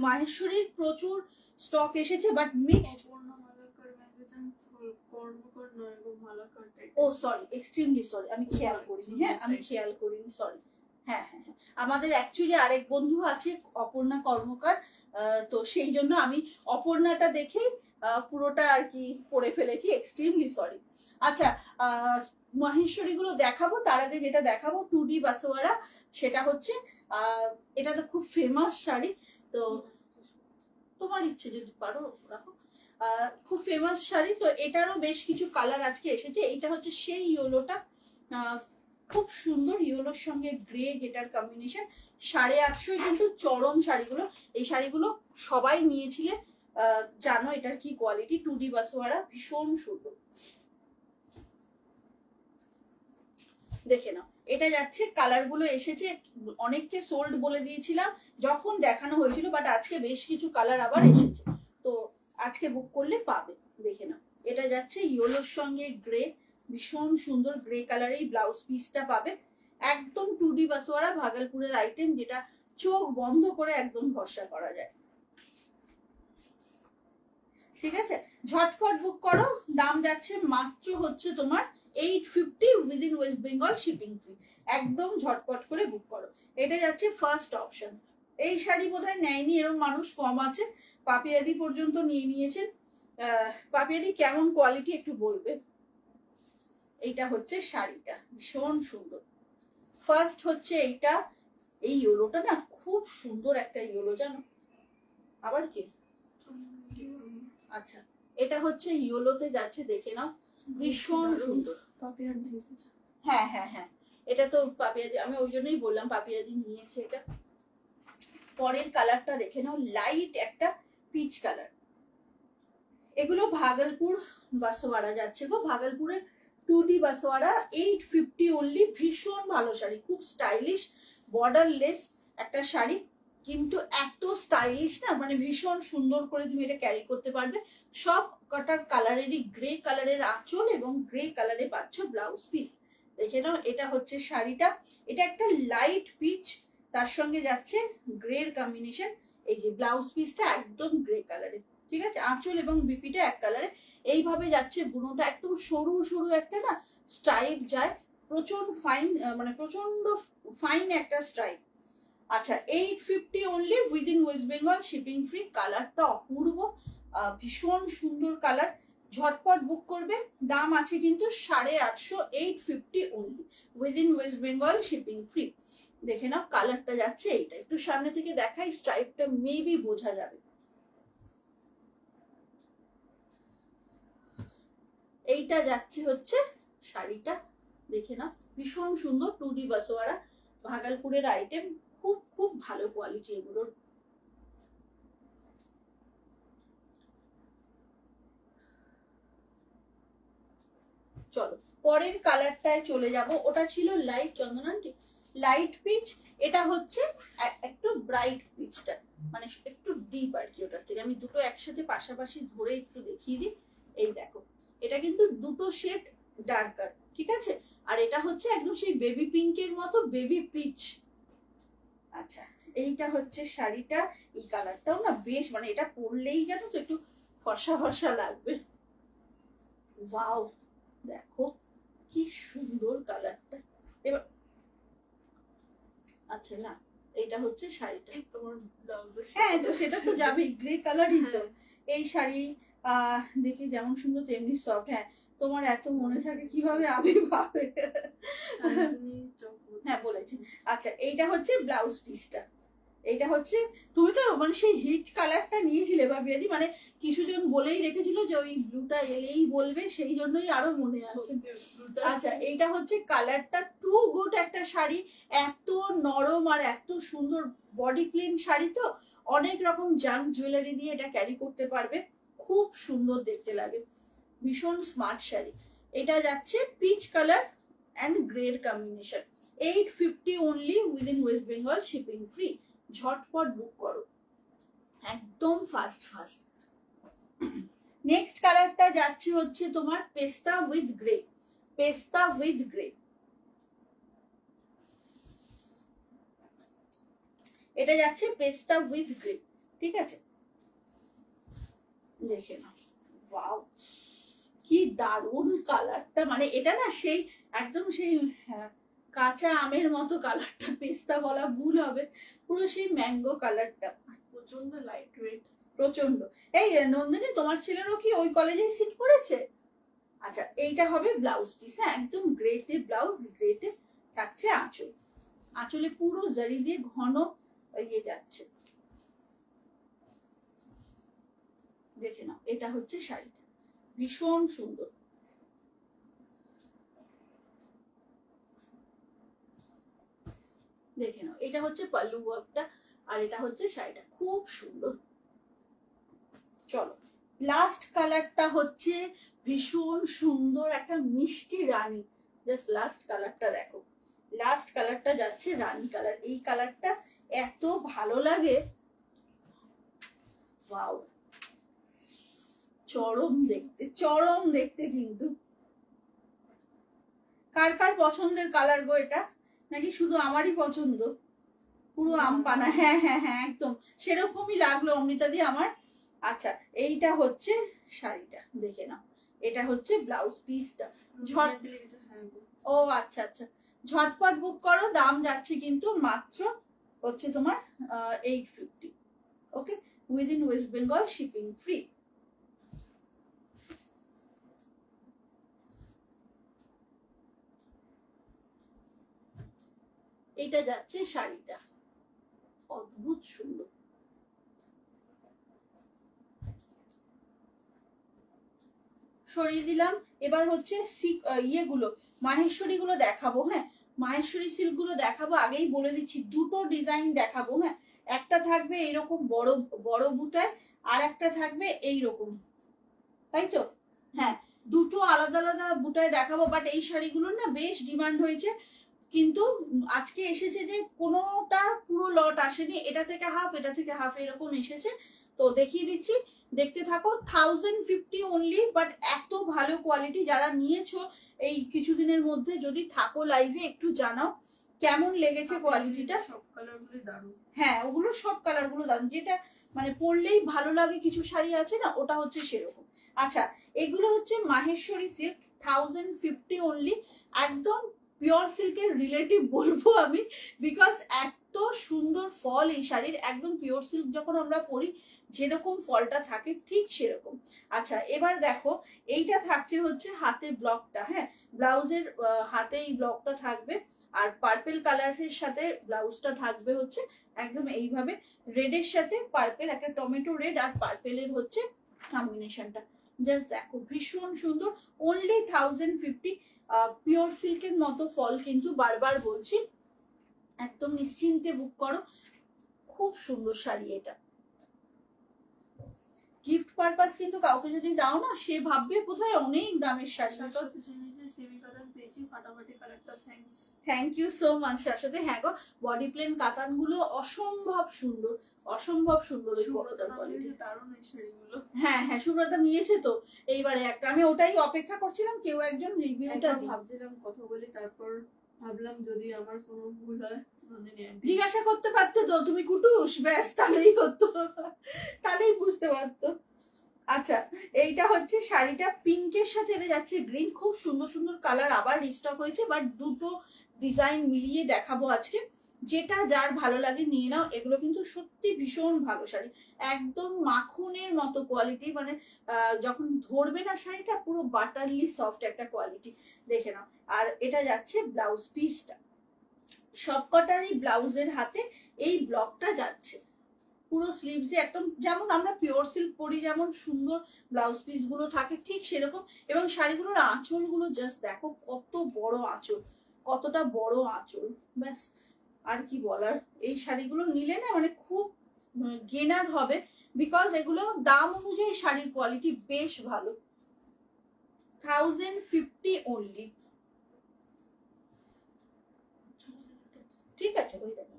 মাহেশ্বরীর প্রচুর স্টক এসেছে, but mixed. Oh sorry, extremely sorry, আমি খেয়াল করিনি, হ্যাঁ আমি খেয়াল করিনি, সরি। হ্যাঁ হ্যাঁ হ্যাঁ, আমাদের অ্যাকচুয়ালি আরেক বন্ধু আছে অপর্ণা কর্মকার, তো সেই জন্য আমি অপর্ণাটা দেখেই পুরোটা আর কি পরে ফেলেছি, এক্সট্রিমলি সরি। আচ্ছা, মহেশ্বরী গুলো দেখাবো, তার আগে যেটা দেখাবো 2D বাসোয়ারা, সেটা হচ্ছে এটা তো খুব ফেমাস শাড়ি, তো তোমার ইচ্ছে যদি পারো রাখো। খুব ফেমাস শাড়ি, তো এটারও বেশ কিছু কালার আজকে এসেছে। এইটা হচ্ছে সেই ইয়েলোটা, খুব সুন্দর ইয়েলোর সঙ্গে গ্রে, যেটার কম্বিনেশন 850 কিন্তু চরম শাড়িগুলো। এই শাড়িগুলো সবাই নিয়েছিলে, জানো এটার কি কোয়ালিটি। 2D বাসোয়ারা ভীষণ সুন্দর, দেখে নাও। এটা যাচ্ছে, কালার গুলো এসেছে, অনেককে সোল্ড বলে দিয়েছিলাম যখন দেখানো হয়েছিল, বাট আজকে বেশ কিছু কালার আবার এসেছে, তো আজকে বুক করলে পাবে, দেখে নাও। এটা যাচ্ছে ইয়েলোর সঙ্গে গ্রে, ভীষণ সুন্দর গ্রে কালারের ব্লাউজ পিসটা পাবে। একদম 2D বাসোয়ারা ভাগলপুরের আইটেম, যেটা চোখ বন্ধ করে একদম ভরসা করা যায়। ঠিক আছে, ঝটপট বুক করো। দাম যাচ্ছে মাত্র হচ্ছে তোমার 850 within West Bengal shipping free. একদম ঝটপট করে বুক করো। এটা যাচ্ছে ফার্স্ট অপশন। এই শাড়ি বোধহয় নেয়নি এরকম মানুষ কম আছে, পাপিয়াদি পর্যন্ত নিয়ে নিয়েছেন। পাপিয়াদি কেমন কোয়ালিটি একটু বলবে। এইটা হচ্ছে শাড়িটা, ভীষণ সুন্দর। ফার্স্ট হচ্ছে এইটা, এই ইয়েলোটা না খুব সুন্দর একটা ইয়েলো, জানো। আবার কি, আচ্ছা এটা হচ্ছে ইয়েলোতে যাচ্ছে, দেখে নাও, ভীষণ সুন্দর। হ্যাঁ হ্যাঁ হ্যাঁ, এটা তো পাপিয়াদি, আমি ওই জন্যই বললাম পাপিয়াদি নিয়েছে এটা। পরের কালারটা দেখে নাও, লাইট একটা পিচ কালার। এগুলো ভাগলপুর বাসোয়ারা যাচ্ছে গো, ভাগলপুরের 2D বাসোয়ারা 850 অনলি। ভীষণ ভালো শাড়ি, খুব স্টাইলিশ বর্ডারলেস একটা শাড়ি, কিন্তু এত স্টাইলিশ না, মানে ভীষণ সুন্দর করে তুমি এটা ক্যারি করতে পারবে। সব কটার কালারেরই গ্রে কালারের আঁচল এবং গ্রে কালারে পাচ্ছ ব্লাউজ পিস, দেখে নাও। এটা হচ্ছে শাড়িটা, এটা একটা লাইট পিচ, তার সঙ্গে যাচ্ছে গ্রের কম্বিনেশন। এই যে ব্লাউজ পিসটা একদম গ্রে কালারের, ঠিক আছে, আঁচল এবং বিপিটা এক কালারে। এইভাবে যাচ্ছে বুনোটা, একদম সরু সরু একটা না স্ট্রাইপ যায়, প্রচন্ড ফাইন, মানে প্রচন্ড ফাইন একটা স্ট্রাইপ। আচ্ছা 850 only within West Bengal shipping free. কালারটা অপূর্ব, ভীষণ সুন্দর কালার। ঝটপট বুক করবে, দাম আছে কিন্তু 850, 850 only within West Bengal shipping free. দেখে নাও কালারটা যাচ্ছে এইটা, একটু সামনে থেকে দেখাই, স্ট্রাইপটা মেবি বোঝা যাবে। এইটা যাচ্ছে হচ্ছে শাড়িটা, দেখে নাও, ভীষণ সুন্দর 2D বাসোয়ারা ভাগলপুরের আইটেম, খুব খুব ভালো কোয়ালিটি এগুলোর। চলো পরের কালারটায় চলে যাব, ওটা ছিল লাইট চন্দনান্টি, লাইট পিচ। এটা হচ্ছে একটু ব্রাইট পিচটা, মানে একটু ডিপ আর কি ওটার থেকে। আমি দুটো একসাথে পাশাপাশি ধরে একটু দেখিয়ে দিই। এই দেখো, এটা কিন্তু দুটো শেড ডার্কার, ঠিক আছে, আর এটা হচ্ছে একদম সেই বেবি পিঙ্কের মতো বেবি পিচ। আচ্ছা এইটা হচ্ছে শাড়িটা, এই কালারটাও না বেশ, মানে এটা পরলেই জানো তো একটু ফর্সা ফর্সা লাগবে। ওয়াও, দেখো কি সুন্দর কালারটা। এবার আচ্ছা না, এটা হচ্ছে শাড়িটা, তোমার ব্লাউজের হ্যাঁ তো সেটা তো যাবেই, গ্রে কালারই তো। এই শাড়ি দেখি যেমন সুন্দর তেমনি সফট। হ্যাঁ তোমার এত মনে থাকে কিভাবে, আমি ভাবে। হ্যাঁ বলেছি। আচ্ছা এইটা হচ্ছে ব্লাউজ পিসটা, এইটা হচ্ছে, তুমি তো মানে সেই হিট কালারটা নিয়েছিলে ভাবিয়াদি, মানে কিছুজন বলেই রেখেছিল যে ওই ব্লুটা এলেই বলবে, সেই জন্যই আরো মনে আছে। আচ্ছা এইটা হচ্ছে কালারটা, টু গুড একটা শাড়ি, এত নরম আর এত সুন্দর বডি প্লেন শাড়ি, তো অনেক রকম জাঙ্ক জুয়েলারি দিয়ে এটা ক্যারি করতে পারবে, খুব সুন্দর দেখতে লাগে, ভীষণ স্মার্ট শাড়ি। এটা যাচ্ছে পিচ কালার অ্যান্ড গ্রের combination, 850 only within West Bengal shipping free. ঝটপট বুক করো, একদম ফাস্ট ফাস্ট। নেক্সট কালারটা যাচ্ছে হচ্ছে তোমার পেস্তা উইথ গ্রে, পেস্তা উইথ গ্রে। এটা যাচ্ছে পেস্তা উইথ গ্রে, ঠিক আছে, দেখে নাও। ওয়াও কি দারুণ কালারটা, মানে এটা না সেই একদম সেই কাঁচা আমের মতো কালারটা, পেস্তা বলা ভুল হবে, পুরো সেই ম্যাঙ্গো কালারটা, প্রচন্ড লাইট ওয়েট, প্রচন্ড। এই নন্দিনী, তোমার ছেলেরও কি ওই কলেজেই সিট পড়েছে? আচ্ছা, এইটা হবে ব্লাউজ পিস। হ্যাঁ, একদম গ্রেতে ব্লাউজ, গ্রেতে থাকছে আঁচল। আঁচলে পুরো জারি দিয়ে ঘন ইয়ে যাচ্ছে। দেখে নাও, এটা হচ্ছে শাড়িটা, ভীষণ সুন্দর। দেখে নাও, এটা হচ্ছে পাল্লু ওয়ার্কটা, আর এটা হচ্ছে শাড়িটা, খুব সুন্দর। চলো, লাস্ট কালারটা হচ্ছে ভীষণ সুন্দর একটা মিষ্টি রানী। জাস্ট লাস্ট কালারটা দেখো, লাস্ট কালারটা যাচ্ছে রানী কালার। এই কালারটা এত ভালো লাগে, ওয়াও, চরম দেখতে, চরম দেখতে। কিন্তু কার কার পছন্দের কালার গো এটা, নাকি শুধু আমারই পছন্দ? পুরো আম পানা। হ্যাঁ হ্যাঁ হ্যাঁ, একদম সেরকমই লাগলো অমৃতা দি আমার। আচ্ছা, এইটা হচ্ছে শাড়িটা, দেখে নাও, এটা হচ্ছে ব্লাউজ পিসটা। ও আচ্ছা আচ্ছা, ঝটপট বুক করো, দাম যাচ্ছে কিন্তু মাত্র হচ্ছে তোমার 850। Okay, within West Bengal, shipping free. এটা যাচ্ছে শাড়িটা, অদ্ভুত সুন্দর। সরিয়ে দিলাম। এবার হচ্ছে ইয়েগুলো, মাহেশ্বরী গুলো দেখাবো। হ্যাঁ, মাহেশ্বরী সিল্ক গুলো দেখাবো। আগেই বলে দিচ্ছি, দুটো ডিজাইন দেখাবো। হ্যাঁ, একটা থাকবে এইরকম বড় বড় বুটায়, আর একটা থাকবে এইরকম, তাই তো? হ্যাঁ, দুটো আলাদা আলাদা বুটায় দেখাবো। বাট এই শাড়িগুলোর না বেশ ডিমান্ড হয়েছে, কিন্তু আজকে এসেছে যে কোনোটা পুরো লট আসেনি, এটা থেকে হাফ, এটা থেকে হাফ, এরকম এসেছে। তো দেখিয়ে দিচ্ছি, দেখতে থাকো। 1050 অনলি, বাট এত ভালো কোয়ালিটি। যারা নিয়েছো এই কিছুদিনের মধ্যে, যদি থাকো লাইভে একটু জানাও কেমন লেগেছে কোয়ালিটিটা। সব কালারগুলো দারুণ। হ্যাঁ, ওগুলো সব কালারগুলো দারুণ, যেটা মানে পরলেই ভালো লাগে। কিছু শাড়ি আছে না, ওটা হচ্ছে সেরকম। আচ্ছা, এগুলো হচ্ছে মাহেশ্বরী সিল্ক, 1050 অনলি, একদম পিওর সিল্কের রিলেটিভ বলবো আমি, বিকজ এত সুন্দর ফল এই শাড়ির। একদম পিওর সিল্ক যখন আমরা পরি, যেরকম ফলটা থাকে ঠিক সেরকম। আচ্ছা, এবার দেখো, এইটা থাকছে হচ্ছে হাতে ব্লকটা। হ্যাঁ, ব্লাউজের হাতে এই ব্লকটা থাকবে, আর পার্পেল কালারের সাথে ব্লাউজটা থাকবে হচ্ছে একদম এইভাবে, রেডের সাথে পার্পেল, একটা টমেটো রেড আর পার্পেলের হচ্ছে কম্বিনেশনটা। জাস্ট দেখো, ভীষণ সুন্দর। অনলি 1050। পিওর সিল্কের মতো ফল, কিন্তু বারবার বলছি, একদম নিশ্চিন্তে বুক করো। খুব সুন্দর শাড়ি এটা। গিফট পারপাস কিন্তু কাউকে যদি দাও না, সে ভাববে বোধহয় অনেক দামের sari. Thank you so much Shashwati. হ্যাঁ গো, বডি প্লেন কাতান গুলো অসম্ভব সুন্দর, অসম্ভব সুন্দর। হ্যাঁ হ্যাঁ, সুব্রতা নিয়েছে তো এইবারে একটা। আমি ওটাই অপেক্ষা করছিলাম, কেউ একজন রিভিউটা ভাবছিলাম কথা বলি, তারপর ভাবলাম যদি আমার কোনো ভুল হয় জিজ্ঞাসা করতে পারতো তো, তুমি কুটুস, ব্যাস, তাহলেই হতো, তাহলেই বুঝতে পারতো। আচ্ছা, এইটা হচ্ছে শাড়িটা, পিঙ্কের সাথে এনে যাচ্ছে গ্রিন। খুব সুন্দর সুন্দর কালার আবার রিস্টক হয়েছে, বাট দুটো ডিজাইন মিলিয়ে দেখাবো আজকে। যেটা যার ভালো লাগে নিয়ে নাও। এগুলো কিন্তু সত্যি ভীষণ ভালো শাড়ি, একদম মাখনের মতো কোয়ালিটি। মানে যখন ধরবে না শাড়িটা, পুরো বাটারলি সফট একটা কোয়ালিটি। দেখে নাও। আর এটা যাচ্ছে ব্লাউজ পিসটা, সবকটারই ব্লাউজের হাতে এই ব্লকটা যাচ্ছে। পুরো স্লিভসে একদম যেমন আমরা পিওর সিল্ক পরি, যেমন সুন্দর ব্লাউজ পিস গুলো থাকে, ঠিক সেরকম। এবং শাড়িগুলোর আঁচল গুলো জাস্ট দেখো, কত বড় আঁচল, কতটা বড় আঁচল, ব্যাস আর কি বলার। এই শাড়িগুলো নিলে না মানে খুব গেনার হবে, বিকজ এগুলো দাম অনুযায়ী শাড়ির কোয়ালিটি বেশ ভালো। 1050 অনলি। ঠিক আছে, হয়ে যাবে।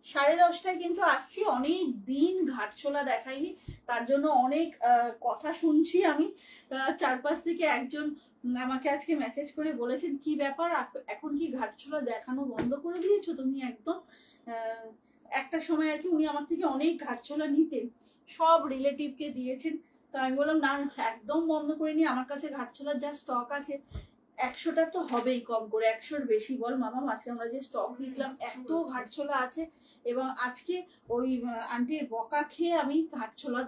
10:30টায় কিন্তু আসছি, অনেক দিন ঘাটছোলা দেখাইনি, তার জন্য অনেক কথা শুনছি আমি। চারপাশ থেকে একজন আমাকে আজকে মেসেজ করে বলেছেন, কি ব্যাপার, এখন কি ঘাটছোলা দেখানো বন্ধ করে দিয়েছো তুমি একদম? একটা সময় আর কি উনি আমার থেকে অনেক ঘাটছোলা নিতেন, সব রিলেটিভকে দিয়েছেন। তো আমি বললাম না, একদম বন্ধ করিনি, আমার কাছে ঘাটছোলার যা স্টক আছে 100টা তো হবেই কম করে, 100-র বেশি বল মামা। আজকে আমরা যে স্টক লিখলাম এত ঘাটছোলা আছে, এবং আজকে ওই আন্টির বকা খেয়ে আমি ঘাটছোলা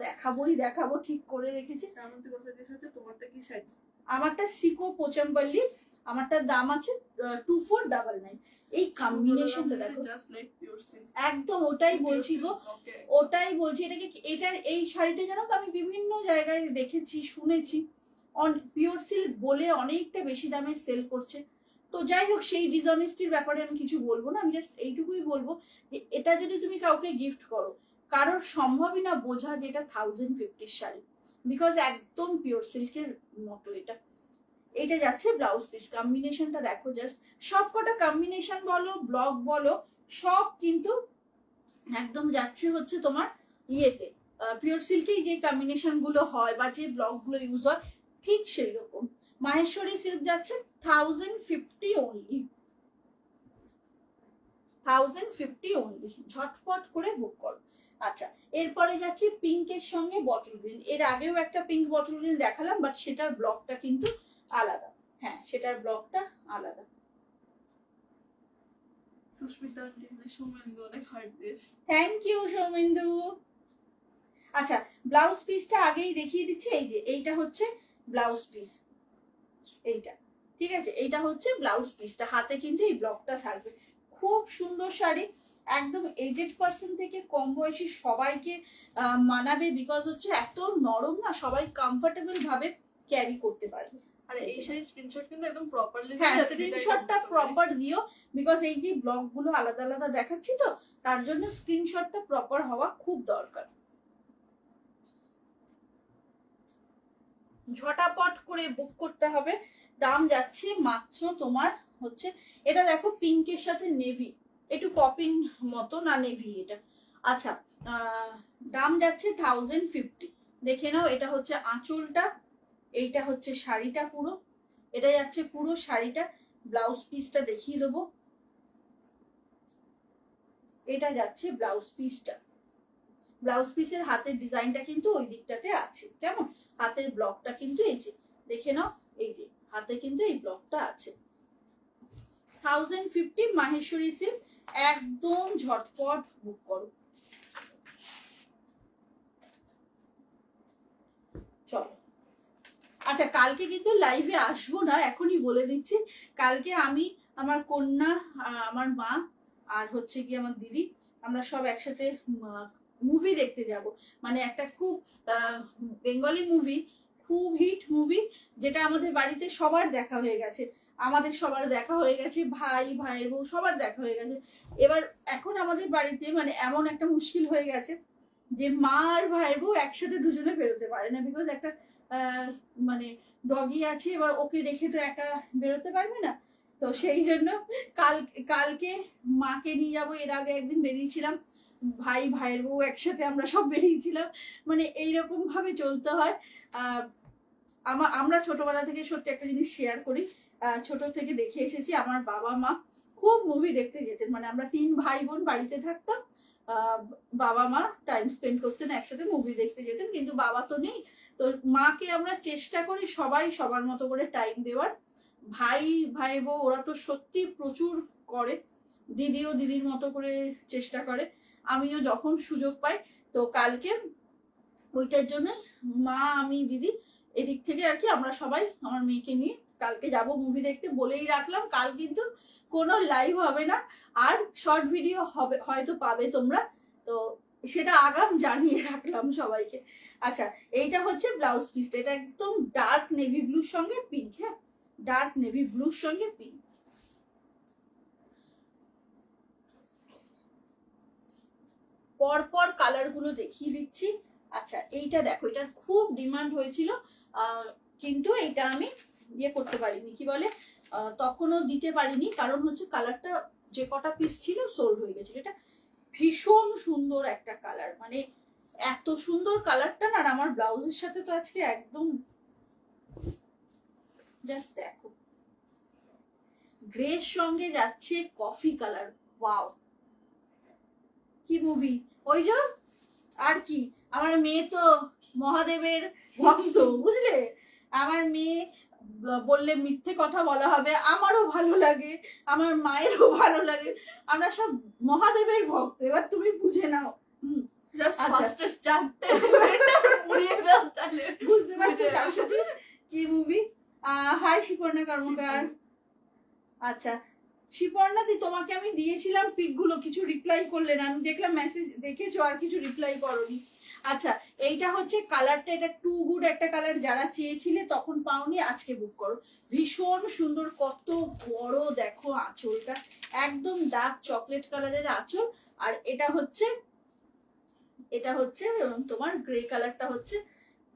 দেখাবো ঠিক করে রেখেছি। তোমারটা কি শাড়ি? আমারটা সিকো পোচামপল্লি, আমারটার দাম আছে 2499। এই কম্বিনেশনটা দেখো, একদম ওটাই বলছি গো, ওটাই বলছি। এটার এই শাড়িটা জানো তো আমি বিভিন্ন জায়গায় দেখেছি শুনেছি, পিওর সিল্ক বলে অনেকটা বেশি দামে সেল করছে। তো যাই হোক, সেই ডিসঅনেস্টির ব্যাপারে আমি কিছু বলবো না, আমি জাস্ট এইটুকুই বলবো যে এটা যদি তুমি কাউকে গিফট করো, কারোর সম্ভবই না বোঝা যে এটা 1050 শাড়ি, বিকজ একদম পিওর সিল্কের মতো এটা। এটা যাচ্ছে ব্লাউজ পিস, কম্বিনেশনটা দেখো জাস্ট, সব কটা কম্বিনেশন বলো ব্লক বলো সব কিন্তু একদম যাচ্ছে হচ্ছে তোমার ইয়েতে, পিওর সিল্কেই যে কম্বিনেশন গুলো হয় বা যে ব্লক গুলো ইউজ হয় ঠিক সেই রকম। মাহেশ্বরী সিল্ক যাচ্ছে 1050 অনলি, 1050 অনলি, ঝটপট করে বুক করো। আচ্ছা, এরপরে যাচ্ছি পিঙ্কের সঙ্গে বটল গ্রিন। এর আগেও একটা পিঙ্ক বটল গ্রিন দেখালাম, বাট সেটার ব্লকটা কিন্তু আলাদা। হ্যাঁ, সেটার ব্লকটা আলাদা। সুস্মিতা সৌমেন্দু অনেক হার্ট দিয়েছে, থ্যাংক ইউ সৌমেন্দু। আচ্ছা, ব্লাউজ পিসটা আগেই দেখিয়ে দিচ্ছি, এই যে এইটা হচ্ছে ব্লাউজ পিস, এইটা ঠিক আছে, এইটা হচ্ছে ব্লাউজ পিসটা, হাতে কিন্তু এই ব্লকটা থাকবে। খুব সুন্দর শাড়ি, একদম এজেড পার্সন থেকে কম বয়সী সবাইকে মানাবে, বিকজ হচ্ছে এত নরম না, সবাই কমফোর্টেবল ভাবে ক্যারি করতে পারবে। আর এই শাড়ির স্ক্রিনশট কিন্তু একদম প্রপারলি, হ্যাঁ স্ক্রিনশটটা প্রপার দিও, বিকজ এই যে ব্লক গুলো আলাদা আলাদা দেখাচ্ছি তো, তার জন্য স্ক্রিনশটটা প্রপার হওয়া খুব দরকার। ঝটাপট করে বুক করতে হবে। দাম যাচ্ছে মাত্র তোমার হচ্ছে, এটা দেখো পিঙ্কের সাথে নেভি, একটু কপিং মতো না নেভি এটা। আচ্ছা, দাম যাচ্ছে 1050। দেখে নাও, এটা হচ্ছে আঁচলটা, এইটা হচ্ছে শাড়িটা পুরো, এটা যাচ্ছে পুরো শাড়িটা। ব্লাউজ পিসটা দেখিয়ে দেবো, এটা যাচ্ছে ব্লাউজ পিসটা। ব্লাউজ পিসের হাতের ডিজাইনটা কিন্তু ওই দিকটাতে আছে, কেমন হাতের ব্লকটা কিন্তু এই যে দেখে নাও, এই যে হাতে কিন্তু এই ব্লকটা আছে। 1050 মাহেশ্বরী সিল্ক, একদম ঝটপট বুক করো। চলো, আচ্ছা কালকে কিন্তু লাইভে আসবো না, এখনই বলে দিচ্ছি। কালকে আমি, আমার কন্যা, আমার মা, আর হচ্ছে কি আমার দিদি, আমরা সব একসাথে মুভি দেখতে যাব। মানে একটা খুব বেঙ্গলি মুভি, খুব হিট মুভি, যেটা আমাদের বাড়িতে সবার দেখা হয়ে গেছে, আমাদের সবার দেখা হয়ে গেছে, ভাইয়ের বউ সবার দেখা হয়ে গেছে। এবার এখন আমাদের বাড়িতে মানে এমন একটা মুশকিল হয়ে গেছে যে মা আর ভাইয়ের বউ একসাথে দুজনে বেরোতে পারে না, বিকজ একটা মানে ডগি আছে, এবার ওকে রেখে তো একা বেরোতে পারবে না। তো সেই জন্য কালকে মাকে নিয়ে যাবো। এর আগে একদিন বেরিয়েছিলাম, ভাইয়ের বউ একসাথে আমরা সব বেরিয়েছিলাম, মানে এইরকম ভাবে চলতে হয়। আমরা ছোটবেলা থেকে সত্যি একটা জিনিস শেয়ার করি, ছোট থেকে দেখে এসেছি, আমার বাবা মা খুব মুভি দেখতে যেতেন, মানে আমরা 3 ভাই বোন বাড়িতে থাকতাম, বাবা মা টাইম স্পেন্ড করতেন একসাথে, মুভি দেখতে যেতেন, কিন্তু বাবা তো নেই। তো মাকে আমরা চেষ্টা করি সবাই সবার মতো করে টাইম দেওয়ার। ভাই বউ ওরা তো সত্যি প্রচুর করে, দিদিও দিদির মতো করে চেষ্টা করে, আমিও যখন সুযোগ পাই। তো কালকে ওইটার জন্য মা, আমি, দিদি, এদিক থেকে আর কি আমরা সবাই আমার মেয়েকে নিয়ে কালকে যাব মুভি দেখতে। বলেই রাখলাম, কাল কিন্তু কোনো লাইভ হবে না, আর শর্ট ভিডিও হবে হয়তো পাবে তোমরা, তো সেটা আগাম জানিয়ে রাখলাম সবাইকে। আচ্ছা, এইটা হচ্ছে ব্লাউজ পিসটা, এটা একদম ডার্ক নেভি ব্লুর সঙ্গে পিঙ্ক, হ্যাঁ ডার্ক নেভি ব্লুর সঙ্গে পিঙ্ক। পরপর কালার গুলো দেখিয়ে দিচ্ছি। আচ্ছা, এইটা দেখো, এটার খুব ডিমান্ড হয়েছিল, কিন্তু এটা আমি ইয়ে করতে পারিনি, কি বলে তখনও দিতে পারিনি, কারণ হচ্ছে কালারটা যে কটা পিস ছিল সোল্ড হয়ে গেছিল। এটা ভীষণ সুন্দর একটা কালার, মানে এত সুন্দর কালারটা না, আমার ব্লাউজের সাথে তো আজকে একদম, জাস্ট দেখো গ্রের সঙ্গে যাচ্ছে কফি কালার, ওয়াও কি মুভি। ওই যে আর কি, আমার মেয়ে তো মহাদেবের ভক্ত বুঝলে, আমার মেয়ে বললে মিথ্যে কথা বলা হবে, আমারও ভালো লাগে, আমার মায়েরও ভালো লাগে, আমরা সব মহাদেবের ভক্ত, এবার তুমি বুঝে নাও। বুঝতে পারছো শাশুড়ি কি মুভি? হাই শিপর্ণা কর্মকার। আচ্ছা শিপর্ণা দি, তোমাকে আমি দিয়েছিলাম পিক গুলো, কিছু রিপ্লাই করলে না, আমি দেখলাম মেসেজ দেখেছো আর কিছু রিপ্লাই করোনি। আচ্ছা এইটা হচ্ছে কালারটা, এটা টু গুড একটা কালার, যারা চেয়েছিলে তখন পাওনি আজকে বুক করো। ভীষণ সুন্দর, কত বড় দেখো আঁচলটা, একদম ডার্ক চকলেট কালারের আঁচল। আর এটা হচ্ছে তোমার গ্রে কালারটা হচ্ছে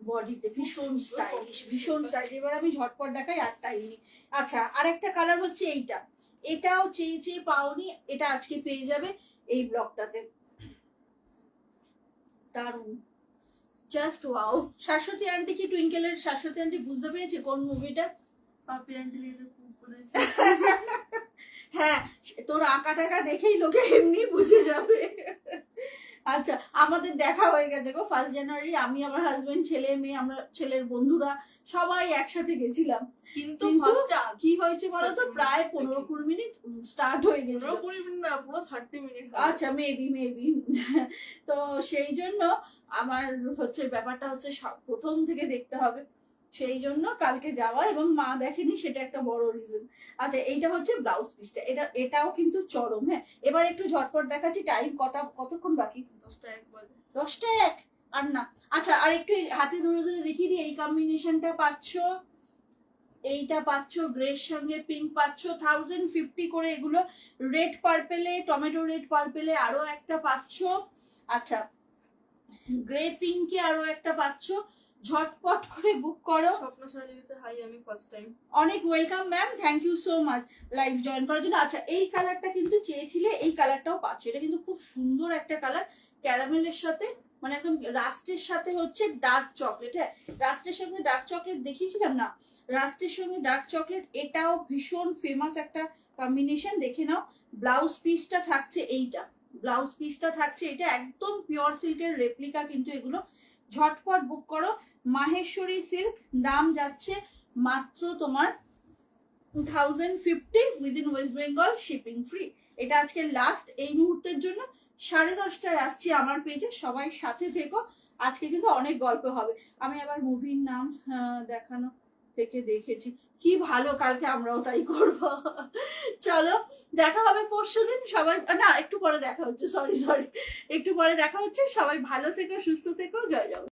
বডিতে, ভীষণ স্টাইলিশ, ভীষণ স্টাইলিশ। এবার আমি ঝটপট দেখাই আর টাইম নেই। আচ্ছা আরেকটা কালার হচ্ছে এইটা, এটাও চেয়ে পাওনি, এটা আজকে পেয়ে যাবে এই ব্লকটাতে। দারুন, জাস্ট ওয়াও। শাশ্বতী আন্টি কি টুইঙ্কেলের শাশ্বতী আন্টি বুঝতে পেরেছে কোন মুভিটা? পাপি আন্টি যে খুব করেছে। হ্যাঁ তোর আঁকা টাকা দেখেই লোকে এমনি বুঝে যাবে। আচ্ছা আমাদের দেখা হয়ে গেছে গো 1 জানুয়ারি, আমি আমার হাজবেন্ড, ছেলে মেয়ে, আমরা ছেলের বন্ধুরা সবাই একসাথে গেছিলাম। কিন্তু কি হয়েছে বলতো, প্রায় 15-20 মিনিট স্টার্ট হয়ে গেছে, 20 মিনিট না পুরো 30 মিনিট। আচ্ছা মেবি তো সেই জন্য আমার হচ্ছে ব্যাপারটা হচ্ছে প্রথম থেকে দেখতে হবে, সেই জন্য কালকে যাওয়া, এবং মা দেখেনি সেটা একটা বড় রিজন। আচ্ছা এইটা হচ্ছে ব্লাউজ পিসটা, এটাও কিন্তু চরম। হ্যাঁ এবার একটু ঝটপট দেখাচ্ছি, টাইম কতক্ষণ বাকি? 10টা 1 আর না। আচ্ছা আর একটু হাতে ধরে ধরে দেখিয়ে দিই, এই কম্বিনেশনটা পাচ্ছ, এইটা পাচ্ছ গ্রের সঙ্গে পিঙ্ক পাচ্ছ, 1050 করে এগুলো। রেড পার্পেলে, টমেটো রেড পার্পেলে আরো একটা পাচ্ছ। আচ্ছা গ্রে পিঙ্কে আরো একটা পাচ্ছ, ঝটপট করে বুক করো। হাই, আমি ফার্স্ট টাইম। অনেক welcome ma'am, thank you so much live join করার জন্য। আচ্ছা এই কালারটা কিন্তু চেয়েছিলে, এই কালারটাও পাচ্ছ, এটা কিন্তু খুব সুন্দর একটা কালার, ক্যারামেলের সাথে, মানে একদম রাস্টের সাথে হচ্ছে ডার্ক চকলেট। হ্যাঁ রাস্টের সঙ্গে ডার্ক চকলেট দেখিয়েছিলাম না, রাস্টের সঙ্গে ডার্ক চকলেট, এটাও ভীষণ ফেমাস একটা কম্বিনেশন, দেখে নাও। ব্লাউজ পিসটা থাকছে এইটা, ব্লাউজ পিসটা থাকছে এটা, একদম পিওর সিল্কের রেপ্লিকা কিন্তু এগুলো। ঝটপট বুক করো। মাহেশ্বরী সিল্ক, দাম যাচ্ছে মাত্র তোমার 1050 within West Bengal, shipping free. এটা আজকে লাস্ট এই মুহূর্তের জন্য। 10:30টায় আসছি আমার পেজে, সবাই সাথে থেকো, আজকে কিন্তু অনেক গল্প হবে। আমি আবার মুভির নাম দেখানো থেকে দেখেছি, কি ভালো, কালকে আমরাও তাই করব। চলো দেখা হবে পরশুদিন, সবাই না একটু পরে দেখা হচ্ছে, সরি একটু পরে দেখা হচ্ছে, সবাই ভালো থেকো, সুস্থ থেকো, জয় জগন্নাথ।